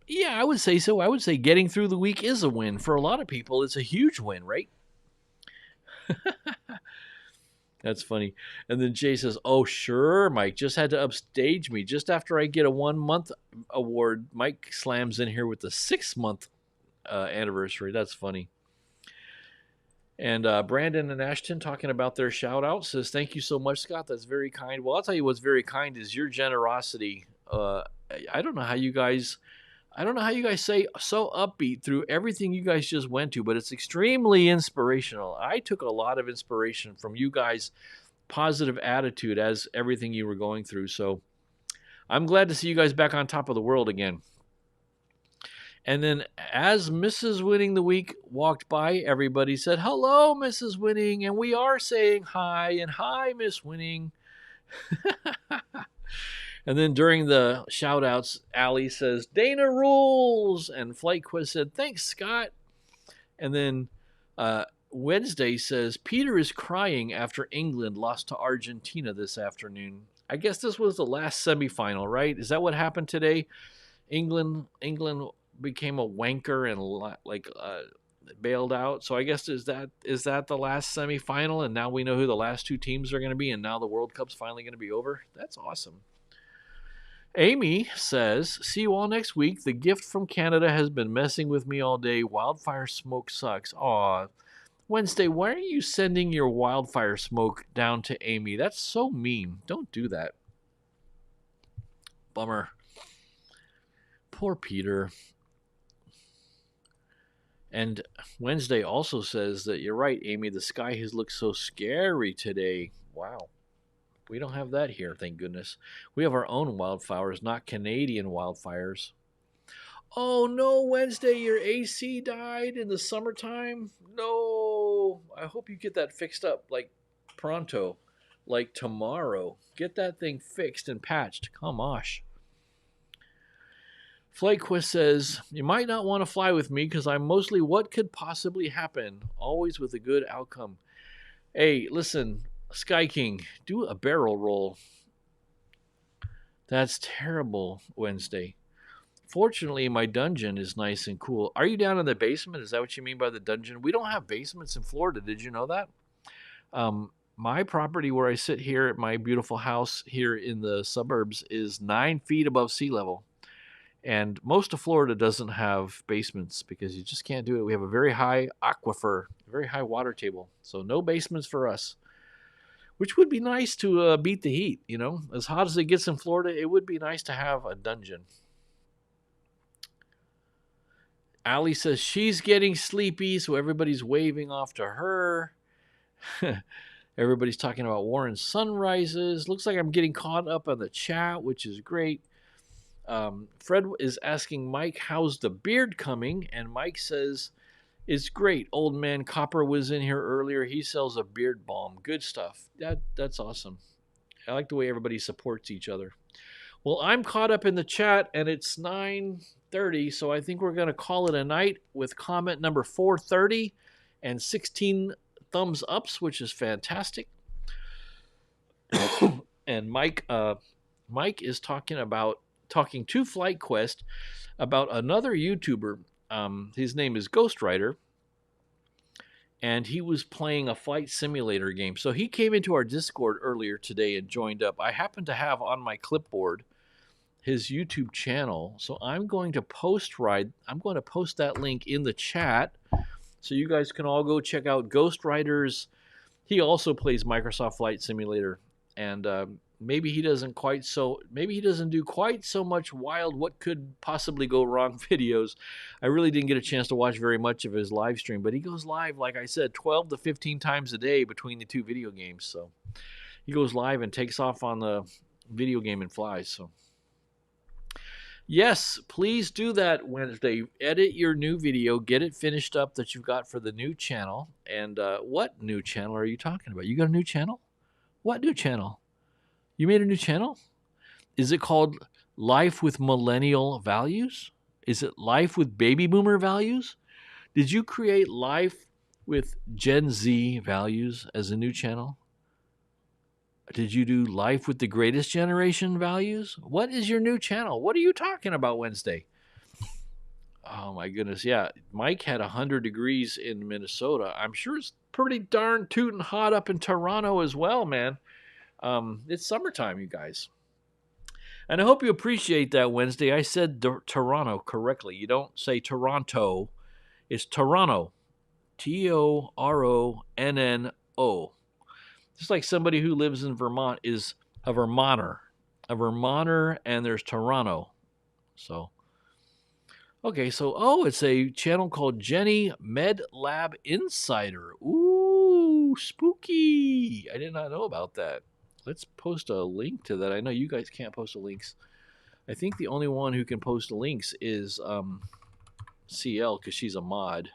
Yeah, I would say so. I would say getting through the week is a win. For a lot of people, it's a huge win, right? That's funny. And then Jay says, oh, sure, Mike. Just had to upstage me. Just after I get a 1 month award, Mike slams in here with the 6 month anniversary. That's funny. And Brandon and Ashton talking about their shout out says, thank you so much, Scott. That's very kind. Well, I'll tell you what's very kind is your generosity. I don't know how you guys say so upbeat through everything you guys just went to, but it's extremely inspirational. I took a lot of inspiration from you guys' positive attitude as everything you were going through. So I'm glad to see you guys back on top of the world again. And then as Mrs. Winning the Week walked by, everybody said, hello, Mrs. Winning. And we are saying hi, and hi, Miss Winning. And then during the shout-outs, Allie says, Dana rules. And FlightQuest said, thanks, Scott. And then Wednesday says, Peter is crying after England lost to Argentina this afternoon. I guess this was the last semifinal, right? Is that what happened today? England became a wanker and bailed out. So I guess is that the last semifinal? And now we know who the last two teams are going to be. And now the World Cup's finally going to be over. That's awesome. Amy says, see you all next week. The gift from Canada has been messing with me all day. Wildfire smoke sucks. Aw, Wednesday, why are you sending your wildfire smoke down to Amy? That's so mean. Don't do that. Bummer. Poor Peter. And Wednesday also says that you're right, Amy. The sky has looked so scary today. Wow. We don't have that here, thank goodness. We have our own wildflowers, not Canadian wildfires. Oh no, Wednesday, your AC died in the summertime? No. I hope you get that fixed up like pronto, like tomorrow. Get that thing fixed and patched. Come on. FlightQuest says, you might not want to fly with me because I'm mostly what could possibly happen, always with a good outcome. Hey, listen, Sky King, do a barrel roll. That's terrible, Wednesday. Fortunately, my dungeon is nice and cool. Are you down in the basement? Is that what you mean by the dungeon? We don't have basements in Florida. Did you know that? My property where I sit here at my beautiful house here in the suburbs is 9 feet above sea level. And most of Florida doesn't have basements because you just can't do it. We have a very high aquifer, very high water table. So no basements for us, which would be nice to beat the heat. You know, as hot as it gets in Florida, it would be nice to have a dungeon. Allie says she's getting sleepy, so everybody's waving off to her. Everybody's talking about Warren sunrises. Looks like I'm getting caught up on the chat, which is great. Fred is asking Mike, how's the beard coming? And Mike says, it's great. Old man Copper was in here earlier. He sells a beard balm. Good stuff. That's awesome. I like the way everybody supports each other. Well, I'm caught up in the chat, and it's 9:30, so I think we're going to call it a night with comment number 430 and 16 thumbs ups, which is fantastic. And Mike is talking to FlightQuest about another YouTuber. His name is Ghostwriter, and he was playing a flight simulator game. So he came into our Discord earlier today and joined up. I happen to have on my clipboard his YouTube channel, so I'm going to post that link in the chat so you guys can all go check out Ghostwriter's. He also plays Microsoft Flight Simulator, and maybe he doesn't do quite so much wild what could possibly go wrong videos. I really didn't get a chance to watch very much of his live stream, but he goes live, like I said, 12 to 15 times a day between the two video games. So he goes live and takes off on the video game and flies. So yes, please do that Wednesday. Edit your new video, get it finished up that you've got for the new channel. And what new channel are you talking about? You got a new channel? What new channel? You made a new channel? Is it called Life with Millennial Values? Is it Life with Baby Boomer Values? Did you create Life with Gen Z Values as a new channel? Did you do Life with the Greatest Generation Values? What is your new channel? What are you talking about Wednesday? Oh my goodness, yeah. Mike had 100 degrees in Minnesota. I'm sure it's pretty darn tootin' hot up in Toronto as well, man. It's summertime, you guys. And I hope you appreciate that Wednesday. I said Toronto correctly. You don't say Toronto. It's Toronto. Toronno. Just like somebody who lives in Vermont is a Vermonter. A Vermonter, and there's Toronto. So, okay, so, it's a channel called Jenny Med Lab Insider. Ooh, spooky. I did not know about that. Let's post a link to that. I know you guys can't post the links. I think the only one who can post the links is CL because she's a mod.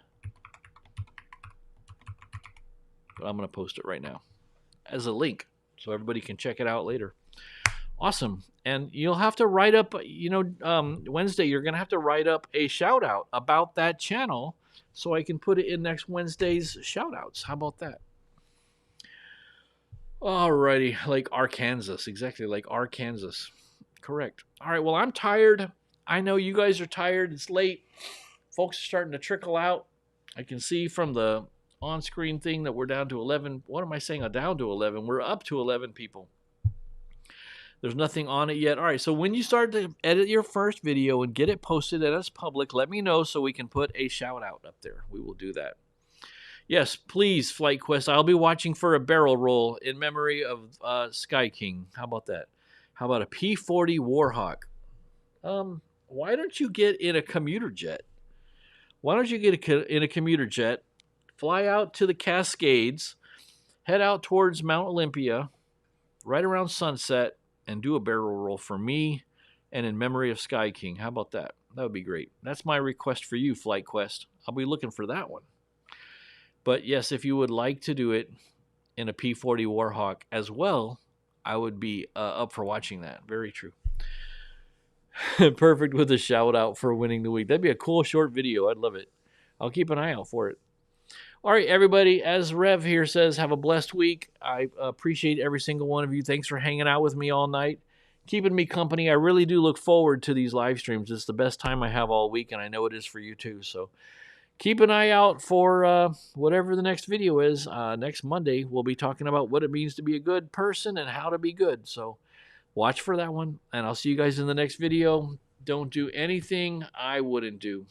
But I'm going to post it right now as a link so everybody can check it out later. Awesome. And you'll have to write up, Wednesday, you're going to have to write up a shout out about that channel so I can put it in next Wednesday's shout outs. How about that? Alrighty, like Arkansas, exactly like Arkansas. Correct. All right, well, I'm tired. I know you guys are tired. It's late. Folks are starting to trickle out. I can see from the on-screen thing that we're down to 11. What am I saying? Down to 11. We're up to 11 people. There's nothing on it yet. All right, so when you start to edit your first video and get it posted and it's public, let me know so we can put a shout out up there. We will do that. Yes, please, FlightQuest. I'll be watching for a barrel roll in memory of Sky King. How about that? How about a P-40 Warhawk? Why don't you get in a commuter jet? Why don't you get in a commuter jet, fly out to the Cascades, head out towards Mount Olympia, right around sunset and do a barrel roll for me and in memory of Sky King. How about that? That would be great. That's my request for you, Flight Quest. I'll be looking for that one. But yes, if you would like to do it in a P40 Warhawk as well, I would be up for watching that. Very true. Perfect with a shout out for winning the week. That'd be a cool short video. I'd love it. I'll keep an eye out for it. All right, everybody, as Rev here says, have a blessed week. I appreciate every single one of you. Thanks for hanging out with me all night, keeping me company. I really do look forward to these live streams. It's the best time I have all week, and I know it is for you too. So keep an eye out for whatever the next video is. Next Monday, we'll be talking about what it means to be a good person and how to be good. So watch for that one, and I'll see you guys in the next video. Don't do anything I wouldn't do.